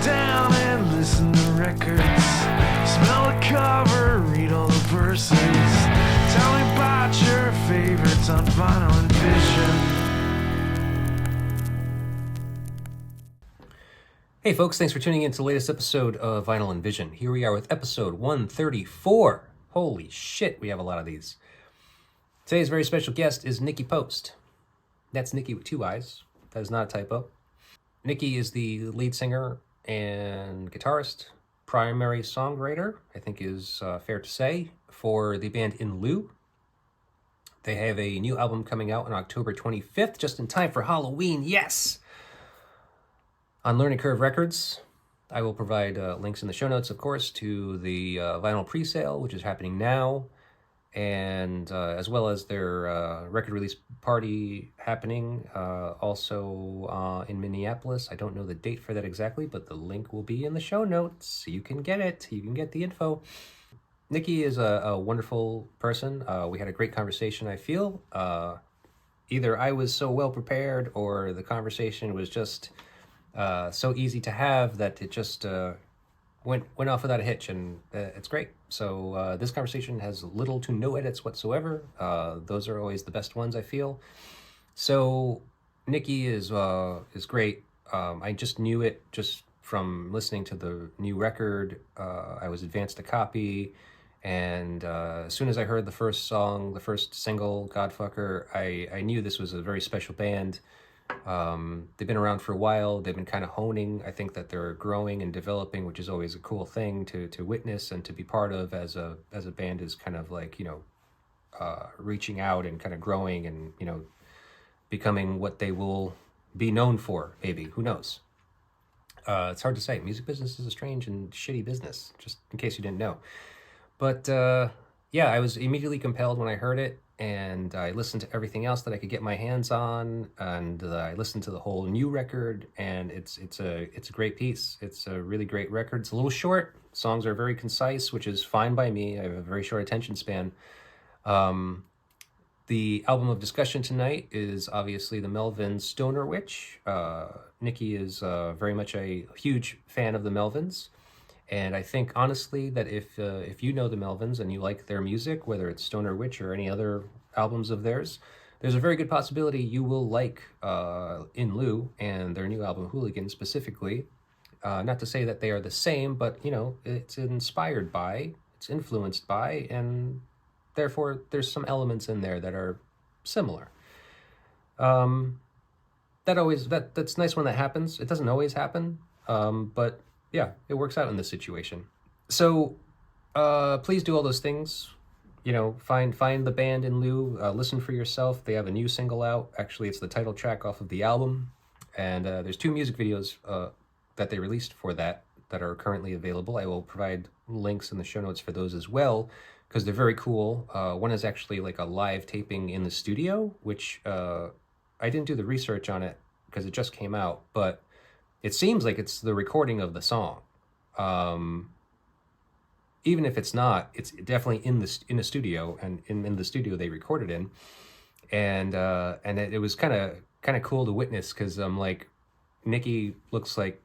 down and listen to records. Smell the cover, read all the verses. Tell me about your favorites on Vinyl and Vision. Hey folks, thanks for tuning in to the latest episode of Vinyl and Vision. Here we are with episode 134. Holy shit, we have a lot of these. Today's very special guest is Nikii Post. That's Nikki with two eyes. That is not a typo. Nikii is the lead singer and guitarist, primary songwriter, I think is fair to say, for the band In Lieu. They have a new album coming out on October 25th, just in time for Halloween, yes! On Learning Curve Records. I will provide links in the show notes, of course, to the vinyl pre-sale, which is happening now, and as well as their record release party happening also in Minneapolis. I don't know the date for that exactly, but the link will be in the show notes. You can get it. You can get the info. Nikii is a wonderful person. We had a great conversation, I feel. Either I was so well prepared or the conversation was just so easy to have that it just went off without a hitch, and it's great. So this conversation has little to no edits whatsoever. Those are always the best ones, I feel. So Nikii is great. I just knew it just from listening to the new record. I was advanced a copy, and as soon as I heard the first song, the first single, Godfucker, I knew this was a very special band. They've been around for a while. They've been kind of honing. I think that they're growing and developing, which is always a cool thing to witness and to be part of as a band is kind of like, reaching out and kind of growing and, becoming what they will be known for, maybe. Who knows? It's hard to say. Music business is a strange and shitty business, just in case you didn't know. But, yeah, I was immediately compelled when I heard it. And I listened to everything else that I could get my hands on, and I listened to the whole new record, and it's a great piece. It's a really great record. It's a little short. Songs are very concise, which is fine by me. I have a very short attention span. The album of discussion tonight is obviously the Melvins Stoner Witch. Nikii is very much a huge fan of the Melvins. And I think, honestly, that if you know the Melvins and you like their music, whether it's Stoner Witch or any other albums of theirs, there's a very good possibility you will like In Lieu and their new album, Hooligan, specifically. Not to say that they are the same, but, it's inspired by, it's influenced by, and therefore there's some elements in there that are similar. That's nice when that happens. It doesn't always happen, but... yeah, it works out in this situation. So please do all those things. Find the band In Lieu. Listen for yourself. They have a new single out. Actually, it's the title track off of the album. And there's 2 music videos that they released for that are currently available. I will provide links in the show notes for those as well, because they're very cool. One is actually like a live taping in the studio, which I didn't do the research on it because it just came out, but it seems like it's the recording of the song. Even if it's not, it's definitely in the studio, and in the studio they recorded in. And it was kind of cool to witness, because like Nikii looks like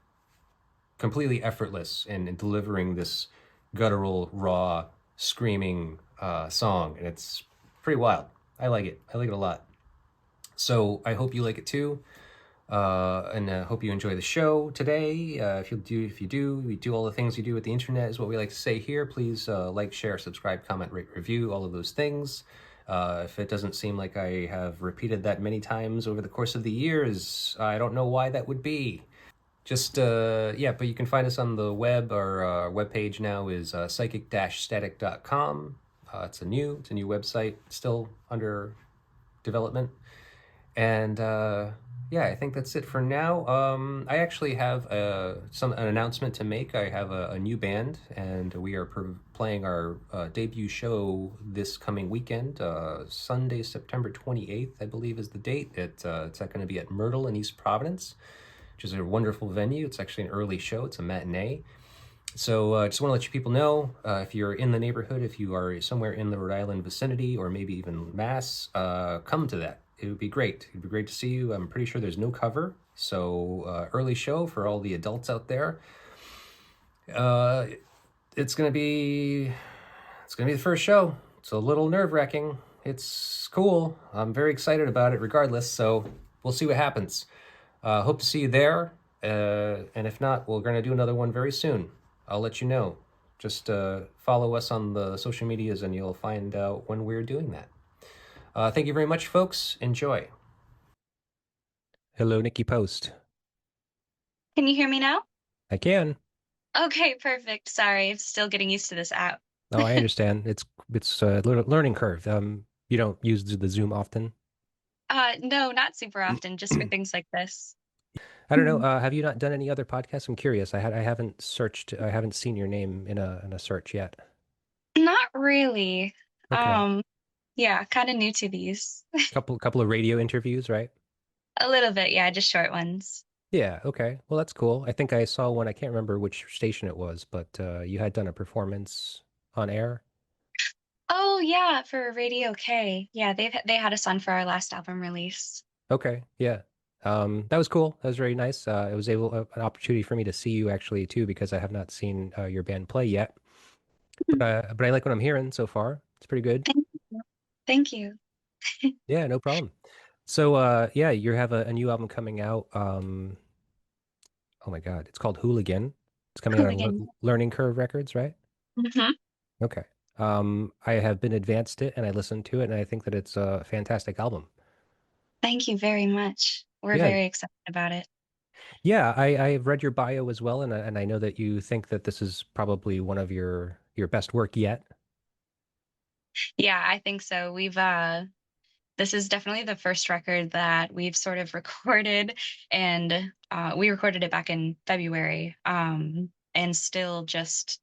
completely effortless in delivering this guttural, raw, screaming song, and it's pretty wild. I like it. I like it a lot. So I hope you like it too. And hope you enjoy the show today. If you do all the things you do with the internet, is what we like to say here. Please like, share, subscribe, comment, rate, review, all of those things. If it doesn't seem like I have repeated that many times over the course of the years, I don't know why that would be. Just, but you can find us on the web. Our webpage now is psychic-static.com. It's a new website, still under development. And I think that's it for now. I actually have an announcement to make. I have a new band, and we are playing our debut show this coming weekend. Sunday, September 28th, I believe is the date. It's going to be at Myrtle in East Providence, which is a wonderful venue. It's actually an early show. It's a matinee. So I just want to let you people know, if you're in the neighborhood, if you are somewhere in the Rhode Island vicinity, or maybe even Mass, come to that. It would be great. It'd be great to see you. I'm pretty sure there's no cover. So early show for all the adults out there. Uh, it's gonna be the first show. It's a little nerve wracking. It's cool. I'm very excited about it, regardless. So we'll see what happens. Hope to see you there. And if not, we're gonna do another one very soon. I'll let you know. Just follow us on the social medias, and you'll find out when we're doing that. Thank you very much, folks. Enjoy. Hello, Nikki Post. Can you hear me now? I can. Okay, perfect. Sorry, I'm still getting used to this app. Oh, I understand. It's a learning curve. You don't use the Zoom often. No, not super often, just for I things like this. don't know. Mhm. Have you not done any other podcasts? I'm curious. I haven't searched. I haven't seen your name in a search yet. Not really. Okay. Um, yeah, kind of new to these. Couple of radio interviews, right? A little bit, yeah, just short ones. Yeah. Okay. Well, that's cool. I think I saw one. I can't remember which station it was, but you had done a performance on air. Oh yeah, for Radio K. Yeah, they had us on for our last album release. Okay. Yeah. That was cool. That was very nice. It was an opportunity for me to see you actually too, because I have not seen your band play yet. Hmm. But I like what I'm hearing so far. It's pretty good. Thank you. Thank you. Yeah, no problem. So yeah, you have a new album coming out. Oh my God, it's called Hooligan. It's coming out on Hooligan. Learning Curve Records, right? Hmm. Okay. I have been advanced it and I listened to it and I think that it's a fantastic album. Thank you very much. We're Yeah, very excited about it. yeah. I've read your bio as well, and I know that you think that this is probably one of your best work yet. Yeah, I think so. This is definitely the first record that we've sort of recorded, and we recorded it back in February, and still just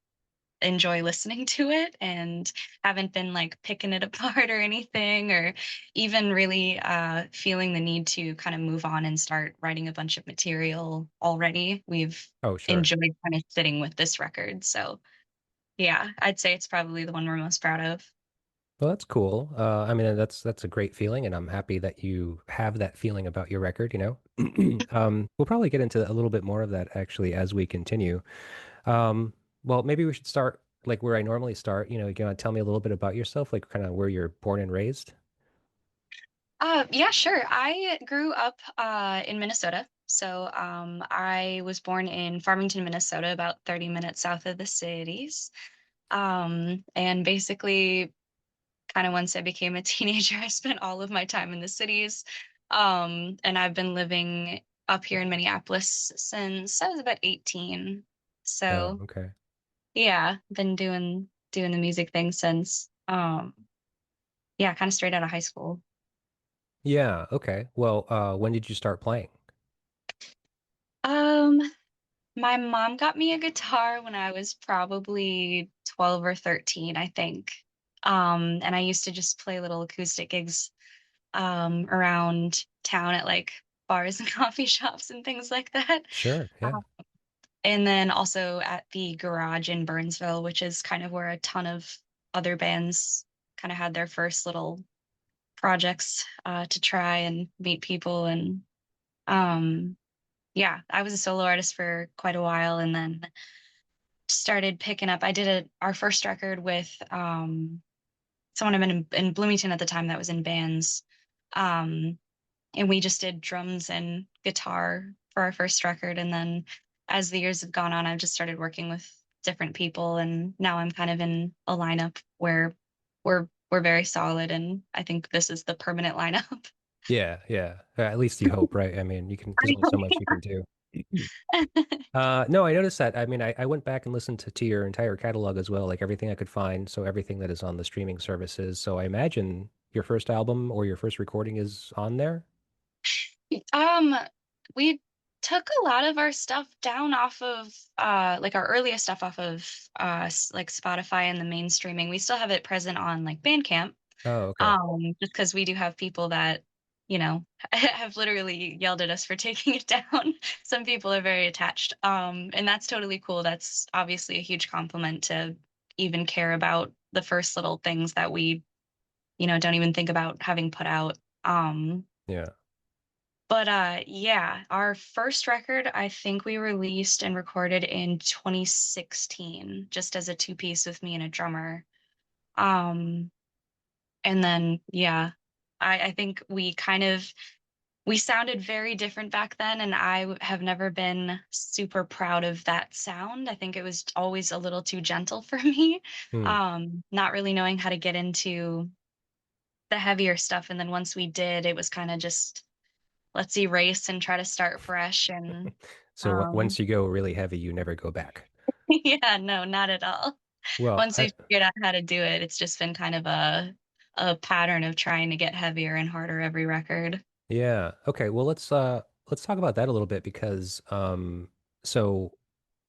enjoy listening to it and haven't been like picking it apart or anything, or even really feeling the need to kind of move on and start writing a bunch of material already. We've Oh, sure. enjoyed kind of sitting with this record. So, yeah, I'd say it's probably the one we're most proud of. Well, that's cool. I mean, that's a great feeling, and I'm happy that you have that feeling about your record, you know. We'll probably get into a little bit more of that actually as we continue. Um, well, maybe we should start like where I normally start. You know, you want to tell me a little bit about yourself, like kind of where you're born and raised? Yeah, sure. I grew up in Minnesota. So I was born in Farmington, Minnesota, about 30 minutes south of the cities. And basically, kind of once I became a teenager, I spent all of my time in the cities. And I've been living up here in Minneapolis since I was about 18. Oh, So okay. yeah, been doing the music thing since yeah, kind of straight out of high school. Yeah, okay. Well, when did you start playing? Um, My mom got me a guitar when I was probably 12 or 13, I think. And I used to just play little acoustic gigs around town at like bars and coffee shops and things like that. Sure, yeah. Um, and then also at the garage in Burnsville, which is kind of where a ton of other bands kind of had their first little projects to try and meet people. And um, yeah, I was a solo artist for quite a while, and then started picking up. I did our first record with someone I've been in Bloomington at the time that was in bands. Um, and we just did drums and guitar for our first record. And then as the years have gone on, I've just started working with different people. And now I'm kind of in a lineup where we're very solid. And I think this is the permanent lineup. Yeah, yeah. At least you hope, right? I mean, there's only so much you can do. No, I noticed that. I mean, I went back and listened to your entire catalog as well, like everything I could find. So everything that is on the streaming services. So I imagine your first album or your first recording is on there. Um, we took a lot of our stuff down off of like our earliest stuff off of like Spotify and the mainstreaming. We still have it present on like Bandcamp. Oh, okay. Just because we do have people that, you know, have literally yelled at us for taking it down. Some people are very attached. And that's totally cool. That's obviously a huge compliment to even care about the first little things that we, don't even think about having put out. Um, Yeah. But yeah, our first record I think we released and recorded in 2016, just as a two-piece with me and a drummer. Um, and then yeah, I think we sounded very different back then, and have never been super proud of that sound. I think it was always a little too gentle for me. Hmm. Not really knowing how to get into the heavier stuff. And then once we did, it was kind of just let's erase and try to start fresh. And So um, once you go really heavy, you never go back. yeah, no, not at all. Well, Once we figured out how to do it, it's just been kind of a pattern of trying to get heavier and harder every record. yeah. Okay. Well, let's talk about that a little bit because so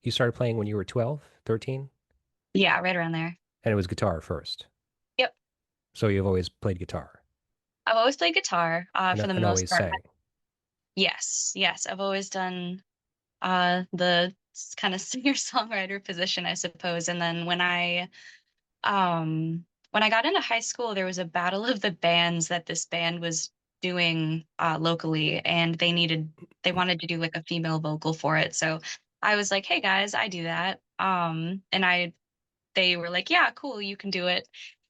you started playing when you were 12, 13, Yeah, right around there. and it was guitar first. Yep. So you've always played guitar I've always played guitar, for the and most always part. sang. Yes, yes. I've always done the kind of singer-songwriter position, I suppose. And then when I got into high school, there was a battle of the bands that this band was doing locally, and they wanted to do like a female vocal for it. So I was like, "Hey guys, I do that." And I they were like, "Yeah, cool, you can do it."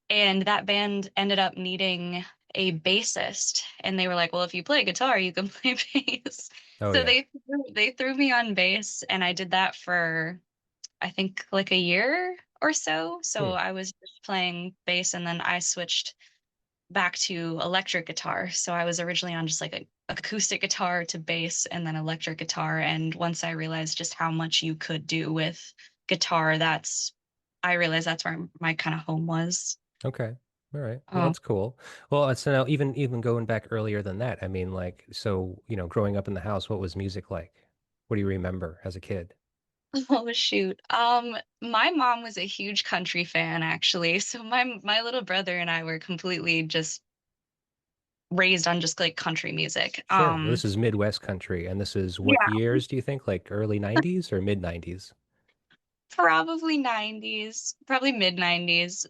And that band ended up needing a bassist, and they were like, "Well, if you play guitar, you can play bass." Oh So yeah. they threw me on bass, and I did that for I think like a year or so. So Hmm. I was just playing bass, and then I switched back to electric guitar. So I was originally on just like a acoustic guitar to bass and then electric guitar. And once I realized just how much you could do with guitar, I realized that's where my kind of home was. Okay. All right. Well, Um, that's cool. Well, so now even going back earlier than that, I mean, like, so, growing up in the house, what was music like? What do you remember as a kid? oh shoot. My mom was a huge country fan actually. So my little brother and I were completely just raised on just like country music. Sure. This is Midwest country, and this is what Yeah, years do you think? Like early 90s or mid 90s? probably 90s, probably mid 90s.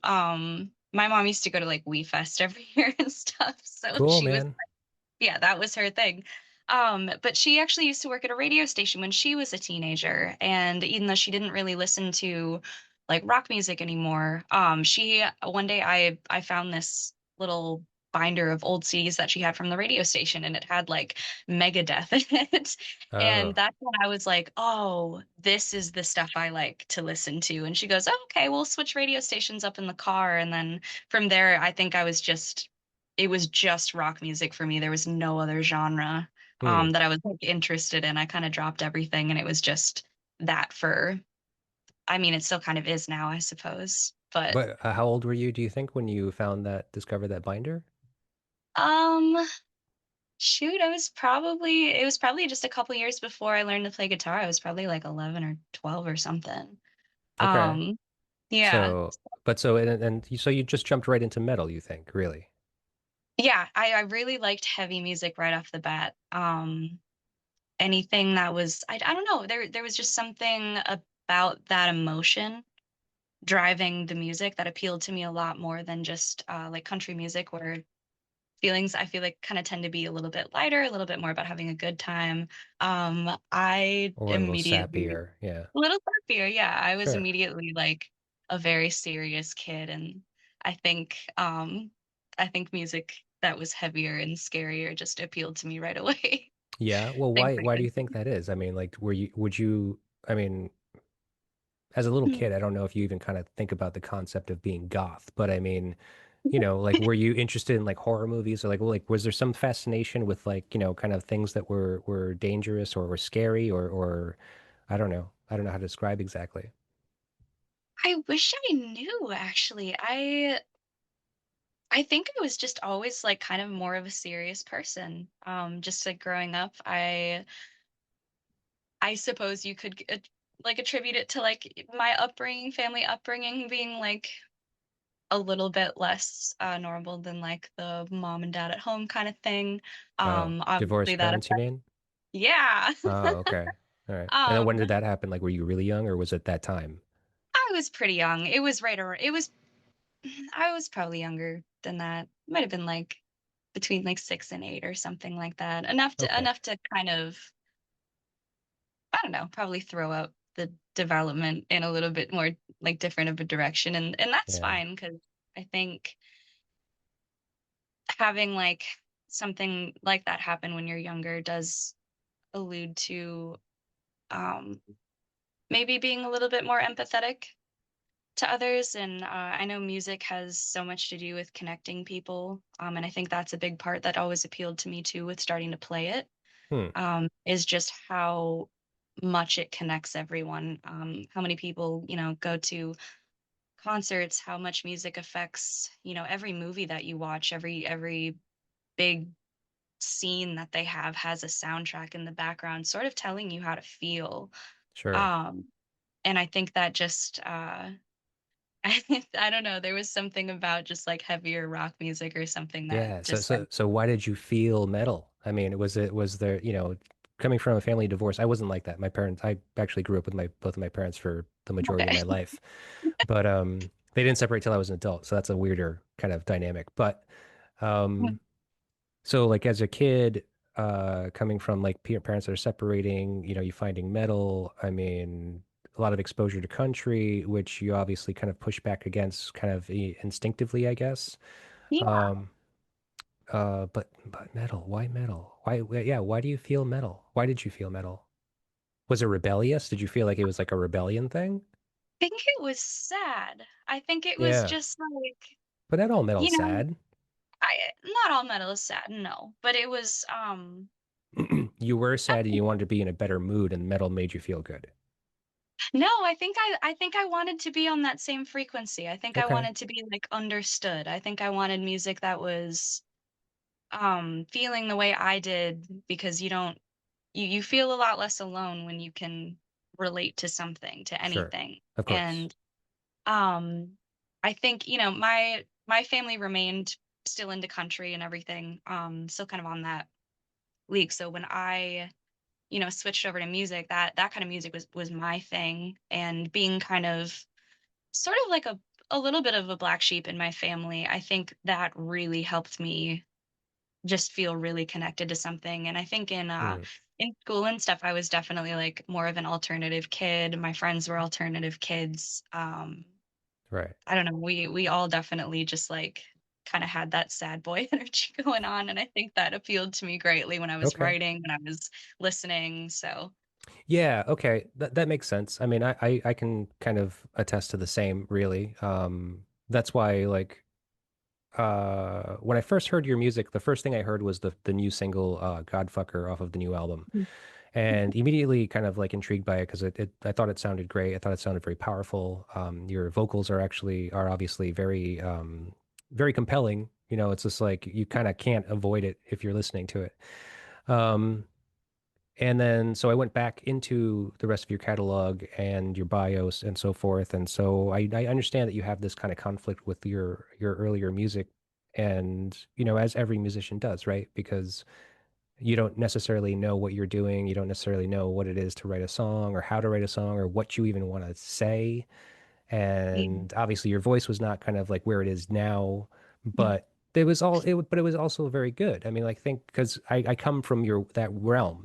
My mom used to go to like We Fest every year and stuff. So Cool, she was man. yeah, that was her thing. But she actually used to work at a radio station when she was a teenager. And even though she didn't really listen to like rock music anymore, she one day I found this little binder of old CDs that she had from the radio station, and it had like Megadeth in it. And Oh. that's when I was like, oh, this is the stuff I like to listen to. And she goes, oh, okay, we'll switch radio stations up in the car. And then from there, I think it was just rock music for me. There was no other genre Hmm. that I was like, interested in. I kind of dropped everything, and it was just that for, I mean, it still kind of is now, I suppose. But But how old were you, do you think, when you discovered that binder? um, shoot, it was probably just a couple years before I learned to play guitar. I was probably like 11 or 12 or something. Okay. Um, yeah. So, but so, so you just jumped right into metal, you think, really? Yeah, I really liked heavy music right off the bat. Anything that was I don't know, there was just something about that emotion driving the music that appealed to me a lot more than just like country music where feelings I feel like kind of tend to be a little bit lighter, a little bit more about having a good time. I Or a little immediately sappier? Yeah. a little happier. Yeah, I was Sure. immediately like a very serious kid, and I think um I think music that was heavier and scarier just appealed to me right away. Yeah. Well, why do Thankfully. you think that is? I mean, like, would you, I mean, as a little kid, I don't know if you even kind of think about the concept of being goth, but I mean, like, were you interested in like horror movies or like, was there some fascination with like, kind of things that were dangerous or were scary or I don't know. I don't know how to describe exactly. I wish I knew actually. I think I was just always like kind of more of a serious person. Just like growing up, I suppose you could like attribute it to like my upbringing, family upbringing being like a little bit less normal than like the mom and dad at home kind of thing. Oh, Obviously divorced that parents, you affects, mean? yeah. Oh, okay. All right. And then when Um, did that happen? Like, were you really young or was it that time? I was pretty young. It was right around, it was I was probably younger than that. Might have been like between like 6 and 8 or something like that. Enough to Okay. kind of, I don't know, probably throw out the development in a little bit more like different of a direction, and that's Yeah. fine because I think having like something like that happen when you're younger does allude to um maybe being a little bit more empathetic to others. And I know music has so much to do with connecting people, and I think that's a big part that always appealed to me too with starting to play it, Hmm. is just how much it connects everyone, how many people, go to concerts, how much music affects, every movie that you watch, every big scene that they have has a soundtrack in the background sort of telling you how to feel. Sure. um and I think that just I don't know, there was something about just like heavier rock music or something that Yeah. So just like, so why did you feel metal? I mean, was there, coming from a family divorce, I wasn't like that. My parents, I actually grew up with my both of my parents for the majority of okay. my life. But they didn't separate till I was an adult, so that's a weirder kind of dynamic. But um so like as a kid, coming from like parents that are separating, you finding metal, I mean, a lot of exposure to country, which you obviously kind of push back against kind of instinctively, I guess. Yeah, Um, but metal, why metal? Yeah, why do you feel metal? Why did you feel metal? Was it rebellious? Did you feel like it was like a rebellion thing? I think it was sad. I think it was Yeah, just like, but not all you metal's know, sad. I not all metal is sad, no, but it was You were I sad and you wanted to be in a better mood, and metal made you feel good. no, I think I wanted to be on that same frequency. I think I Okay, wanted to be like understood. I think I wanted music that was feeling the way I did, because you feel a lot less alone when you can relate to something, to sure, anything. of course. And um I think, my family remained still into country and everything, still kind of on that league. So when I, switched over to music, that kind of music was my thing. And being kind of sort of like a little bit of a black sheep in my family, I think that really helped me just feel really connected to something. And I think Hmm, in school and stuff, I was definitely like more of an alternative kid. My friends were alternative kids. right. I don't know, we all definitely just like kind of had that sad boy energy going on, and I think that appealed to me greatly when I was Okay. writing, when I was listening. So, Yeah, okay. That makes sense. I mean, I can kind of attest to the same, really. That's why like when I first heard your music, the first thing I heard was the new single Godfucker off of the new album. And immediately kind of like intrigued by it because I thought it sounded great. I thought it sounded very powerful. Your vocals are obviously very compelling. It's just like you kind of can't avoid it if you're listening to it. Um, and then so I went back into the rest of your catalog and your BIOS and so forth. And so I understand that you have this kind of conflict with your earlier music. And, as every musician does, right? Because you don't necessarily know what you're doing. You don't necessarily know what it is to write a song or how to write a song or what you even want to say. yeah. And obviously your voice was not kind of like where it is now, but but it was also very good. I mean, like think because I come from that realm,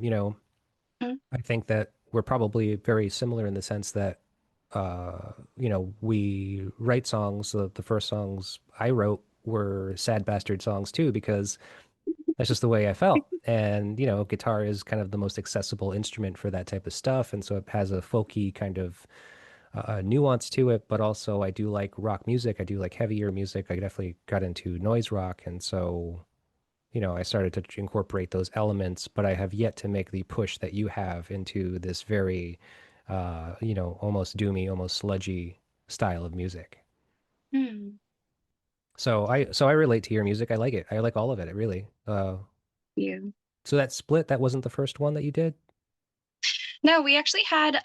Mhm. I think that we're probably very similar in the sense that we write songs. The first songs I wrote were sad bastard songs too, because that's just the way I felt. And, guitar is kind of the most accessible instrument for that type of stuff. And so it has a folky kind of nuance to it. But also, I do like rock music. I do like heavier music. I definitely got into noise rock. And so, I started to incorporate those elements, but I have yet to make the push that you have into this very, almost doomy, almost sludgy style of music. Hmm. So I relate to your music. I like it. I like all of it, really. Yeah. So that split, that wasn't the first one that you did? No, we actually had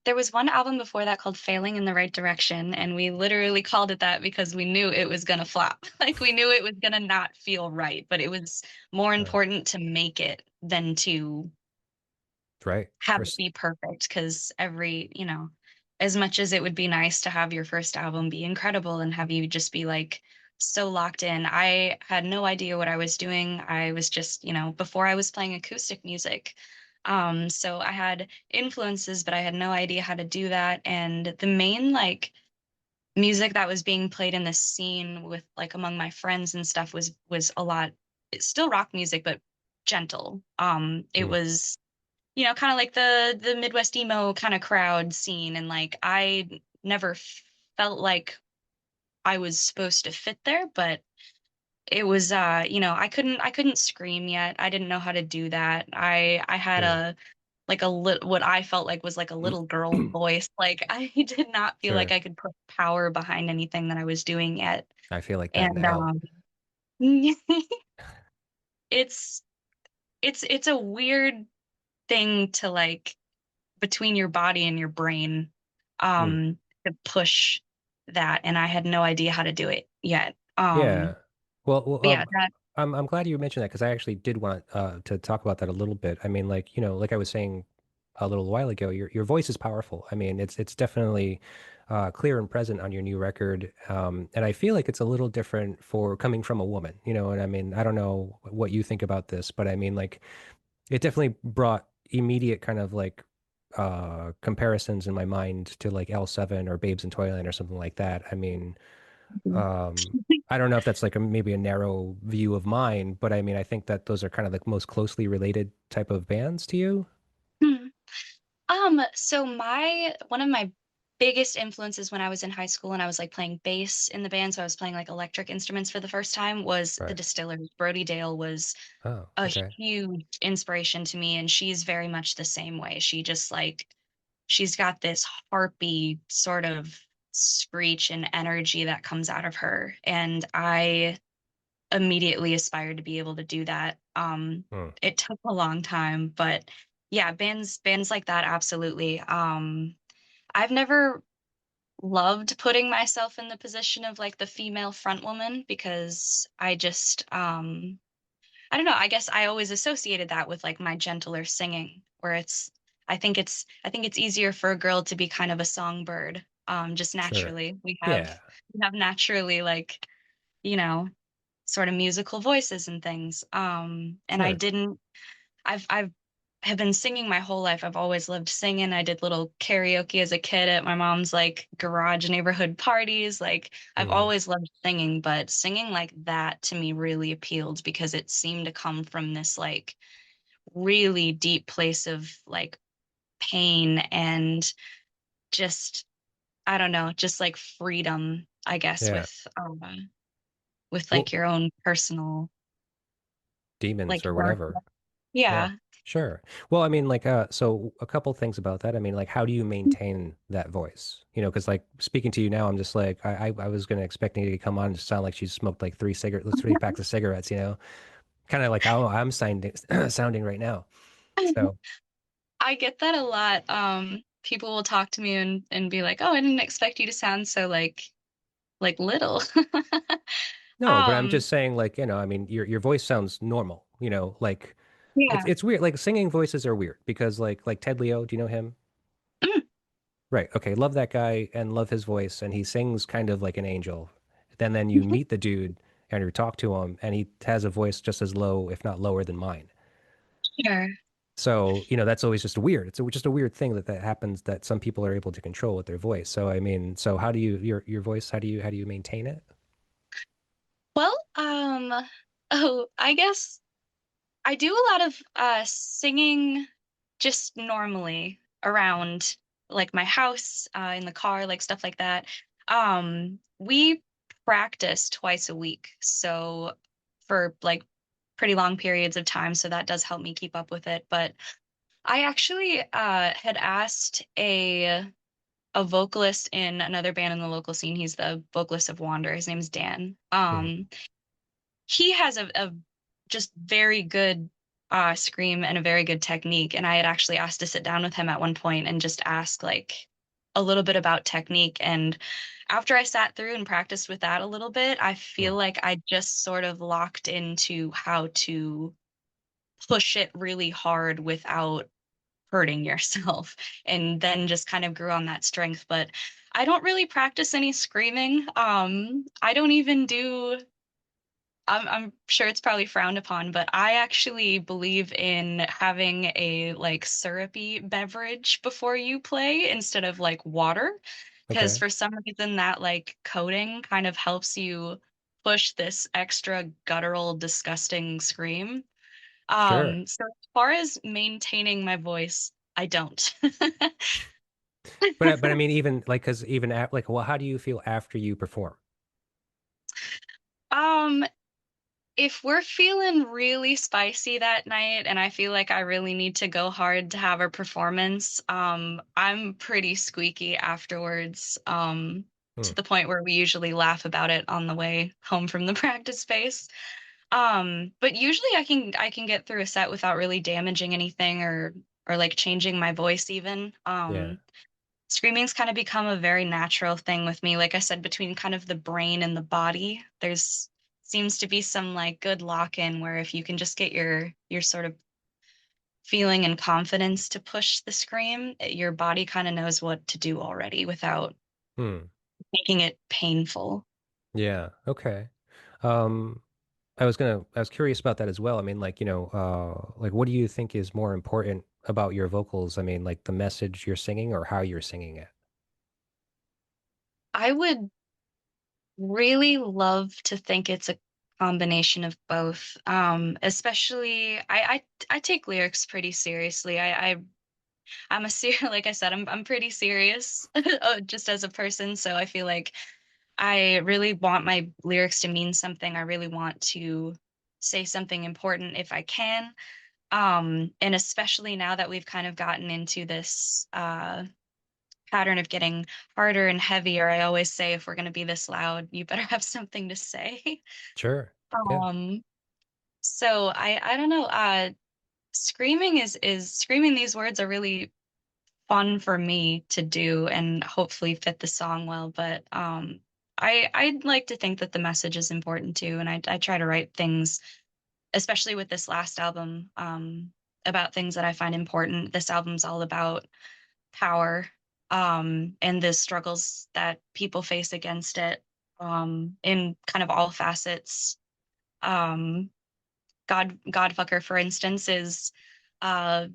there was one album before that called Failing in the Right Direction, and we literally called it that because we knew it was gonna flop. Like we knew it was gonna not feel right, but it was more Right. important to make it than to Right. have it First, be perfect. Because as much as it would be nice to have your first album be incredible and have you just be like so locked in. I had no idea what I was doing. I was just, before I was playing acoustic music. So I had influences, but I had no idea how to do that. And the main like music that was being played in this scene with like among my friends and stuff was a lot, it's still rock music, but gentle. It Mm, was, kind of like the Midwest emo kind of crowd scene. And like I never felt like I was supposed to fit there, but it was I couldn't scream yet. I didn't know how to do that. I had mm. what I felt like was like a little girl voice. Like I did not feel like Sure. I could put power behind anything that I was doing yet. I feel like that And now. it's it's a weird thing to like between your body and your brain Mm. to push that, and I had no idea how to do it yet. Yeah. But yeah, that I'm glad you mentioned that because I actually did want to talk about that a little bit. I mean, like, like I was saying a little while ago, your voice is powerful. I mean, it's definitely clear and present on your new record. And I feel like it's a little different for coming from a woman, and I mean, I don't know what you think about this, but I mean, like, it definitely brought immediate kind of like comparisons in my mind to like L7 or Babes in Toyland or something like that. I mean, um, I don't know if that's like maybe a narrow view of mine, but I mean, I think that those are kind of the most closely related type of bands to you. So my one of my biggest influences when I was in high school and I was like playing bass in the band, so I was playing like electric instruments for the first time, was the Right. Distillers. Brody Dale was Oh, a okay. huge inspiration to me, and she's very much the same way. She just like she's got this harpy sort of screech and energy that comes out of her, and I immediately aspired to be able to do that. Hmm. It took a long time, but yeah, bands like that, absolutely. I've never loved putting myself in the position of like the female front woman because I don't know, I guess I always associated that with like my gentler singing, where I think it's easier for a girl to be kind of a songbird, just Sure. naturally. We have Yeah. we have naturally like, you know, sort of musical voices and things. And I Sure. didn't I've have been singing my whole life. I've always loved singing. I did little karaoke as a kid at my mom's like garage neighborhood parties. Like I've Hmm. always loved singing, but singing like that to me really appealed because it seemed to come from this like really deep place of like pain and just I don't know, just like freedom, I guess, Yeah. with like Well, your own personal demons like or dark. whatever. Yeah. Yeah. Sure. Well, I mean, like, so a couple things about that. I mean, like, how do you maintain that voice? Because like speaking to you now, I'm just like, I was gonna expect Nikki to come on and sound like she smoked like three packs of cigarettes, kind of like how I'm sounding, sounding right now. So, I get that a lot. People will talk to me and be like, "Oh, I didn't expect you to sound so like little." no, but I'm Um, just saying, like, I mean, your voice sounds normal, like it's yeah. it's weird. Like singing voices are weird because like Ted Leo, do you know him? Mm, Right. Okay. Love that guy and love his voice. And he sings kind of like an angel. Then you meet the dude and you talk to him and he has a voice just as low, if not lower than mine. sure. So, that's always just weird. It's just a weird thing that happens that some people are able to control with their voice. So, I mean, so how do your voice, how do you maintain it? Well, oh, I guess I do a lot of singing just normally around like my house, in the car, like stuff like that. We practice twice a week, so for like pretty long periods of time, so that does help me keep up with it. But I actually had asked a vocalist in another band in the local scene. He's the vocalist of Wander. His name's Dan. Mhm. He has a just very good scream and a very good technique. And I had actually asked to sit down with him at one point and just ask like a little bit about technique. And after I sat through and practiced with that a little bit, I feel Mm. like I just sort of locked into how to push it really hard without hurting yourself and then just kind of grew on that strength. But I don't really practice any screaming. I don't even do I'm sure it's probably frowned upon, but I actually believe in having a like syrupy beverage before you play instead of like water, because Okay. for some reason that like coating kind of helps you push this extra guttural, disgusting scream. Sure. So as far as maintaining my voice, I don't. But I mean, even like, because even at, like, well, how do you feel after you perform? Um, if we're feeling really spicy that night and I feel like I really need to go hard to have a performance, I'm pretty squeaky afterwards, Hmm. to the point where we usually laugh about it on the way home from the practice space. But usually I can get through a set without really damaging anything or like changing my voice even. Yeah. Screaming's kind of become a very natural thing with me. Like I said, between kind of the brain and the body, there's seems to be some like good lock-in where if you can just get your sort of feeling and confidence to push the scream, your body kind of knows what to do already without Hmm. making it painful. Yeah. Okay. Um, I was curious about that as well. I mean, like, like, what do you think is more important about your vocals? I mean, like the message you're singing or how you're singing it? I would really love to think it's a combination of both. Especially I take lyrics pretty seriously. I'm a like I said, I'm pretty serious just as a person, so I feel like I really want my lyrics to mean something. I really want to say something important if I can. And especially now that we've kind of gotten into this pattern of getting harder and heavier, I always say if we're going to be this loud, you better have something to say. Sure. Yeah. Um, so I don't know. Screaming is screaming these words are really fun for me to do and hopefully fit the song well. But I'd like to think that the message is important too, and I try to write things, especially with this last album, about things that I find important. This album's all about power, and the struggles that people face against it, in kind of all facets. Um, Godfucker, for instance, is uh,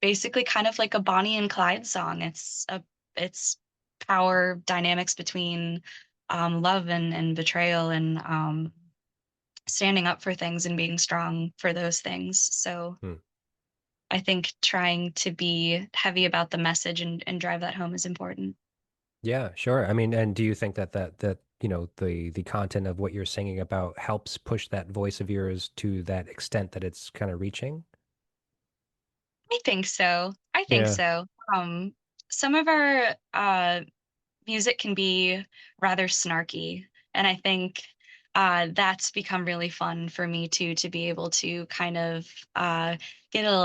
basically kind of like a Bonnie and Clyde song. It's power dynamics between love and betrayal and standing up for things and being strong for those things. So Hmm. I think trying to be heavy about the message and drive that home is important. Yeah, sure. I mean, and do you think that the content of what you're singing about helps push that voice of yours to that extent that it's kind of reaching? I think so. I think Yeah. so. Some of our music can be rather snarky, and I think that's become really fun for me too, to be able to kind of get a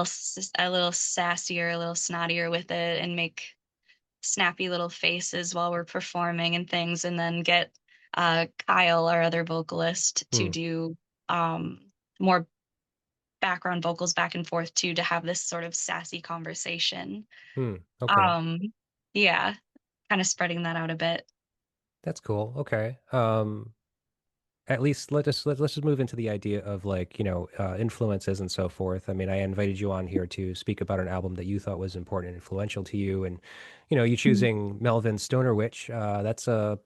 little sassier, a little snottier with it, and make snappy little faces while we're performing and things, and then get Kyle, our other vocalist, to Hmm. do more background vocals back and forth too, to have this sort of sassy conversation. Hmm. Okay. Um, yeah, kind of spreading that out a bit. That's cool. Okay. At least let's just move into the idea of like, influences and so forth. I mean, I invited you on here to speak about an album that you thought was important and influential to you, and you Mhm. choosing Melvin's Stoner Witch. That's a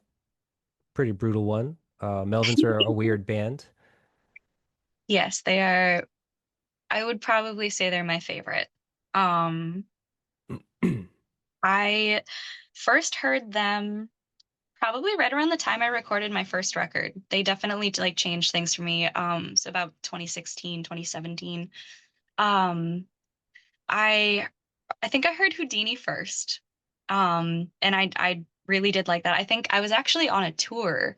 pretty brutal one. Melvins are a weird band. Yes, they are. I would probably say they're my favorite. Um, I first heard them probably right around the time I recorded my first record. They definitely like changed things for me. So about 2016, 2017. Um, I I think I heard Houdini first. And I really did like that. I think I was actually on a tour,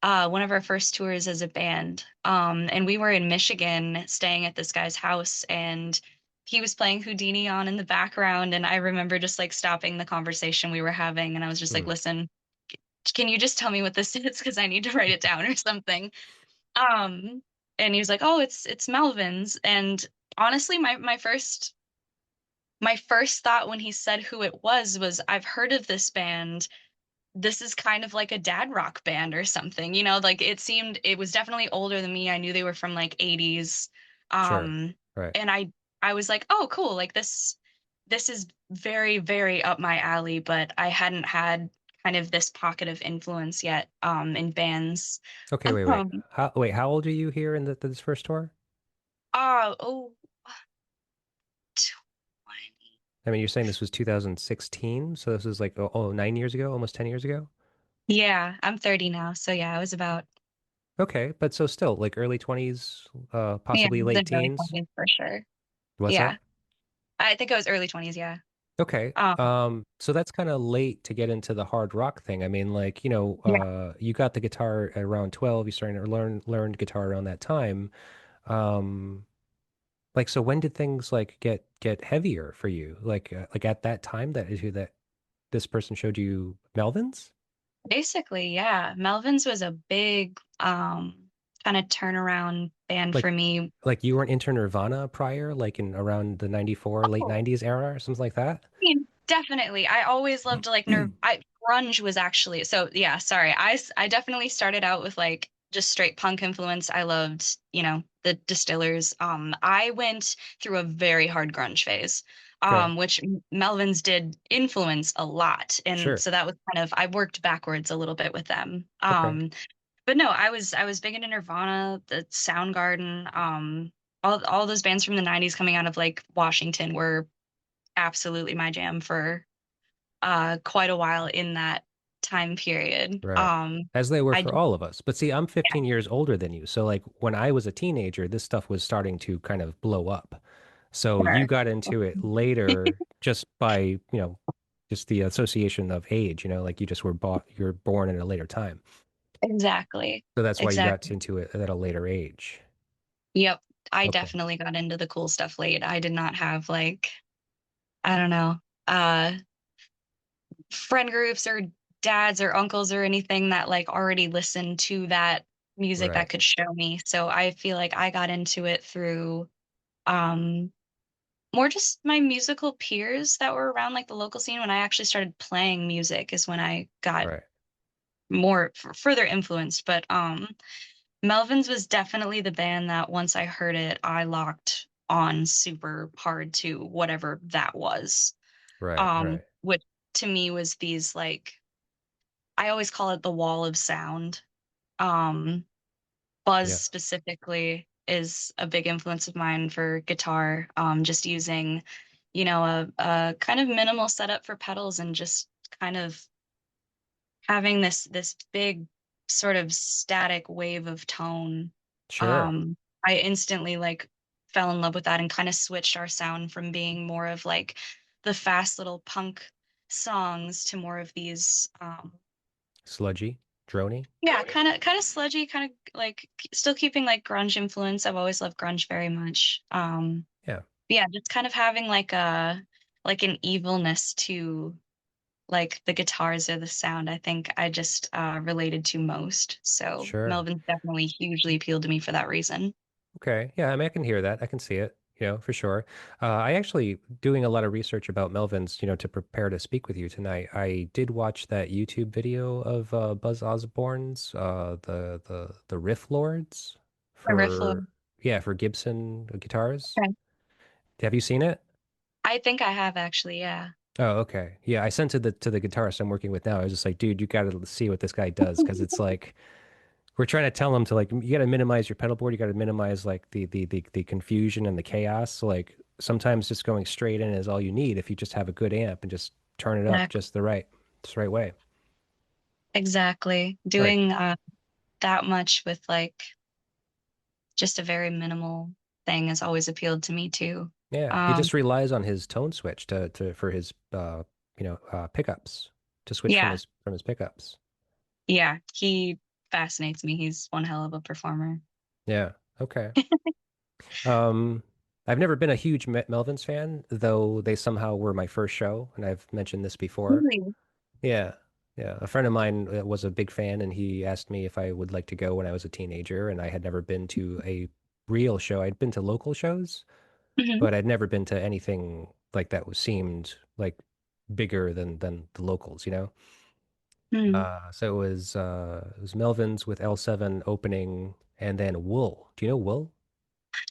one of our first tours as a band. And we were in Michigan staying at this guy's house, and he was playing Houdini on in the background. And I remember just like stopping the conversation we were having, and I was just like, Hmm. listen, can you just tell me what this is? Because I need to write it down or something. Um, and he was like, oh, it's Melvins. And honestly, my first my first thought when he said who it was I've heard of this band. This is kind of like a dad rock band or something, like it was definitely older than me. I knew they were from like 80s. Sure. Um Right. and I was like, "Oh, cool. Like this is very, very up my alley," but I hadn't had kind of this pocket of influence yet in bands. Okay, wait, wait. Um How old are you here in this first tour? oh, 20. I mean, you're saying this was 2016, so this was like 9 years ago, almost 10 years ago. Yeah, I'm 30 now, so yeah, I was about, Okay, but so still like early 20s, yeah, possibly late the early teens. 20s for sure. What's Yeah. that? I think it was early 20s, yeah. Okay. Um, So that's kind of late to get into the hard rock thing. I mean, like, yeah, you got the guitar at around 12, you started to learn guitar around that time. Um, like so when did things like get heavier for you? Like at that time that issue that this person showed you Melvins? basically, yeah. Melvins was a big kind of turnaround band Like for me. like you weren't into Nirvana prior, like in around the 94 late Oh, 90s era or something like that? mean, definitely. I always loved like grunge was actually so yeah, sorry. I definitely started out with like just straight punk influence. I loved, the Distillers. I went through a very hard grunge phase. Okay. Which Melvins did influence a lot. And Sure. so that was kind of I worked backwards a little bit with them. Okay. But no, I was big into Nirvana, the Soundgarden, all those bands from the 90s coming out of like Washington were absolutely my jam for quite a while in that time period. Right. As they were I for just all of us. But see, I'm yeah, 15 years older than you. So like when I was a teenager, this stuff was starting to kind of blow up. So you sure. got into it later just by, just the association of age, like you just you're born at a later time. Exactly. So that's why you got Exactly. into it at a later age. Yep. I Okay. definitely got into the cool stuff late. I did not have like, I don't know, uh friend groups or dads or uncles or anything that like already listened to that music that Right. could show me. So I feel like I got into it through um more just my musical peers that were around like the local scene. When I actually started playing music is when I got Right. more further influenced. But Melvins was definitely the band that once I heard it, I locked on super hard to whatever that was. Right. Right. Which to me was these like I always call it the wall of sound. Um, Buzz Yeah. specifically is a big influence of mine for guitar. Just using, a kind of minimal setup for pedals and just kind of having this big sort of static wave of tone. Sure. um I instantly like fell in love with that and kind of switched our sound from being more of like the fast little punk songs to more of these Sludgy, drony. yeah, kind of sludgy, kind of like still keeping like grunge influence. I've always loved grunge very much. Yeah. Yeah, just kind of having like an evilness to like the guitars or the sound. I think I just related to most. So Sure. Melvin's definitely hugely appealed to me for that reason. Okay. Yeah, I mean, I can hear that. I can see it, for sure. I actually doing a lot of research about Melvins, to prepare to speak with you tonight. I did watch that YouTube video of Buzz Osborne's the Riff Lords The riff lord. for Gibson guitars. Okay. Have you seen it? I think I have actually, yeah. Oh, okay. Yeah, I sent it to the guitarist I'm working with now. I was just like, dude, you got to see what this guy does because it's like we're trying to tell him to like you got to minimize your pedal board. You got to minimize like the confusion and the chaos. So like sometimes just going straight in is all you need if you just have a good amp and just turn it up Exactly. just the right way. Exactly. All right. Doing that much with like just a very minimal thing has always appealed to me too. Yeah, he Um, just relies on his tone switch to for his pickups to switch yeah, from his pickups. yeah, he fascinates me. He's one hell of a performer. Yeah. Okay. Um, I've never been a huge Melvins fan, though they somehow were my first show, and I've mentioned this before. Really? Yeah. Yeah. A friend of mine was a big fan, and he asked me if I would like to go when I was a teenager, and I had never been to a real show. I'd been to local shows, Hmm. but I'd never been to anything. like that was seemed like bigger than the locals, you know? Hmm. So it was Melvins with L7 opening and then Wool. Do you know Wool?